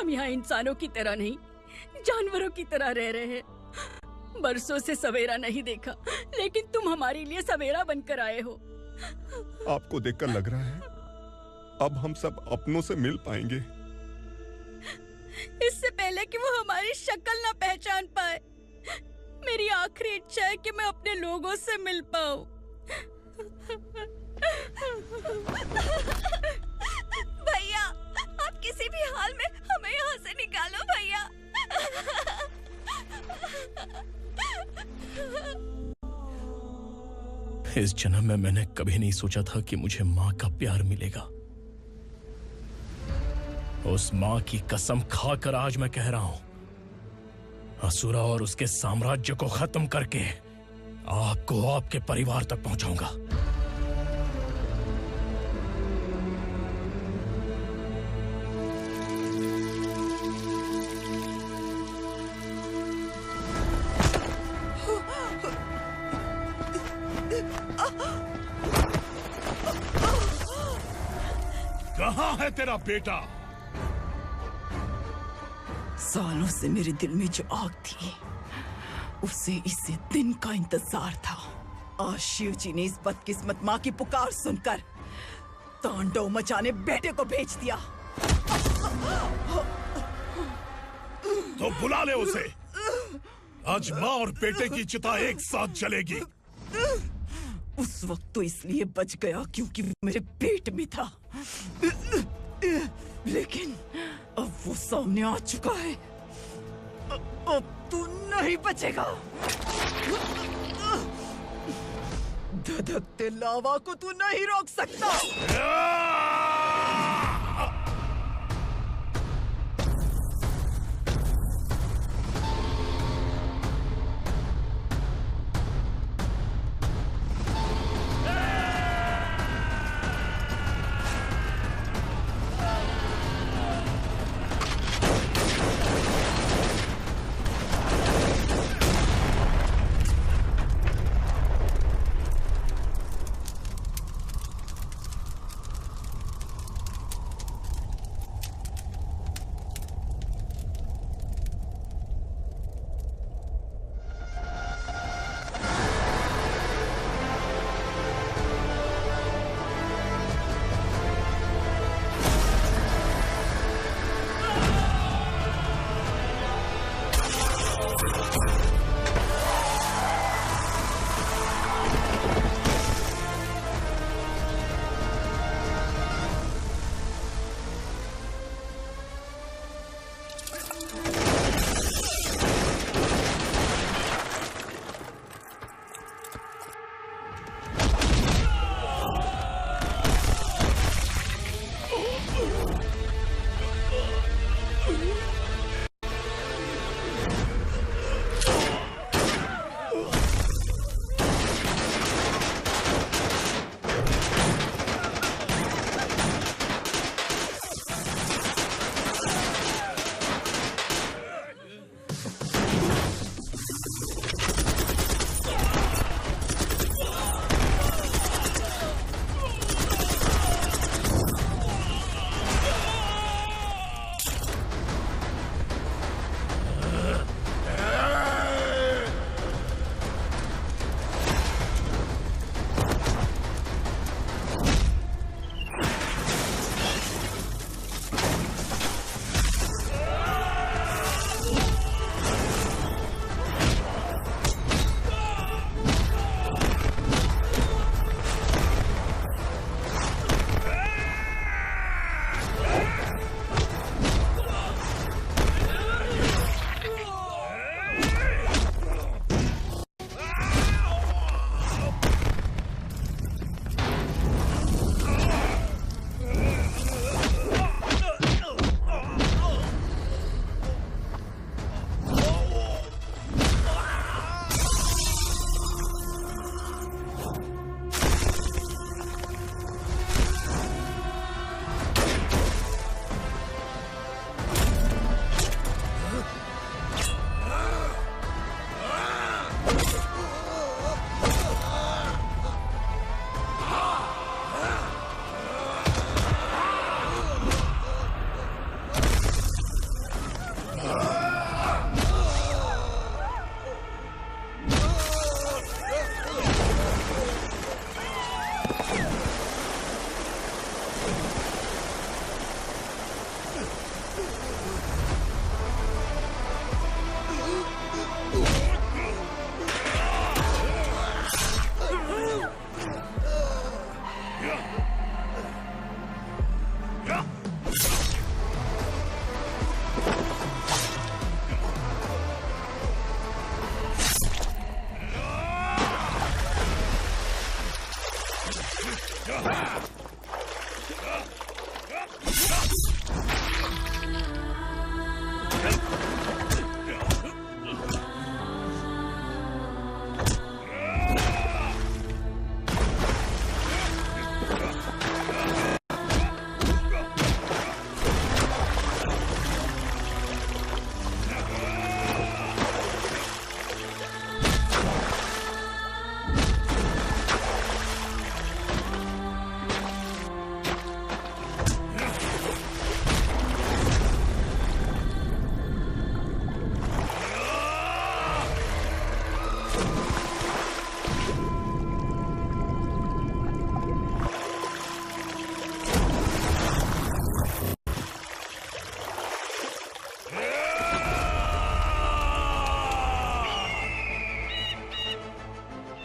हम यहाँ इंसानों की तरह नहीं, जानवरों की तरह रह रहे हैं। बरसों से सवेरा नहीं देखा, लेकिन तुम हमारे लिए सवेरा बनकर आए हो। आपको देखकर लग रहा है अब हम सब अपनों से मिल पाएंगे। इससे पहले कि वो हमारी शक्ल ना पहचान पाए, मेरी आखिरी इच्छा है कि मैं अपने लोगों से मिल पाऊं। भैया, आप किसी भी हाल में हमें यहाँ से निकालो भैया। इस जन्म में मैंने कभी नहीं सोचा था कि मुझे माँ का प्यार मिलेगा। उस माँ की कसम खाकर आज मैं कह रहा हूं, असुरा और उसके साम्राज्य को खत्म करके आपको आपके परिवार तक पहुंचाऊंगा। कहाँ है तेरा बेटा? सालों से मेरे दिल में जो आग थी, उसे इसी दिन का इंतजार था। आज शिव जी ने इस बदकिस्मत माँ की पुकार सुनकर तांडव मचाने बेटे को भेज दिया। तो बुला ले उसे। आज माँ और बेटे की चिता एक साथ जलेगी। उस वक्त तो इसलिए बच गया क्योंकि वो मेरे पेट में था, लेकिन अब वो सामने आ चुका है। अब तू नहीं बचेगा। धधकते लावा को तू नहीं रोक सकता।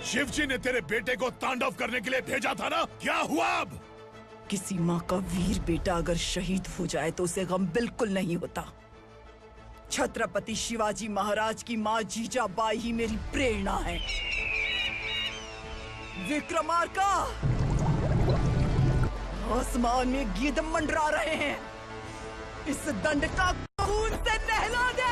शिवजी ने तेरे बेटे को तांडव करने के लिए भेजा था ना, क्या हुआ अब? किसी माँ का वीर बेटा अगर शहीद हो जाए तो उसे गम बिल्कुल नहीं होता। छत्रपति शिवाजी महाराज की माँ जीजाबाई ही मेरी प्रेरणा है। विक्रमार्का, आसमान में गिद्ध मंडरा रहे हैं, इस दंड का खून से नहला दे।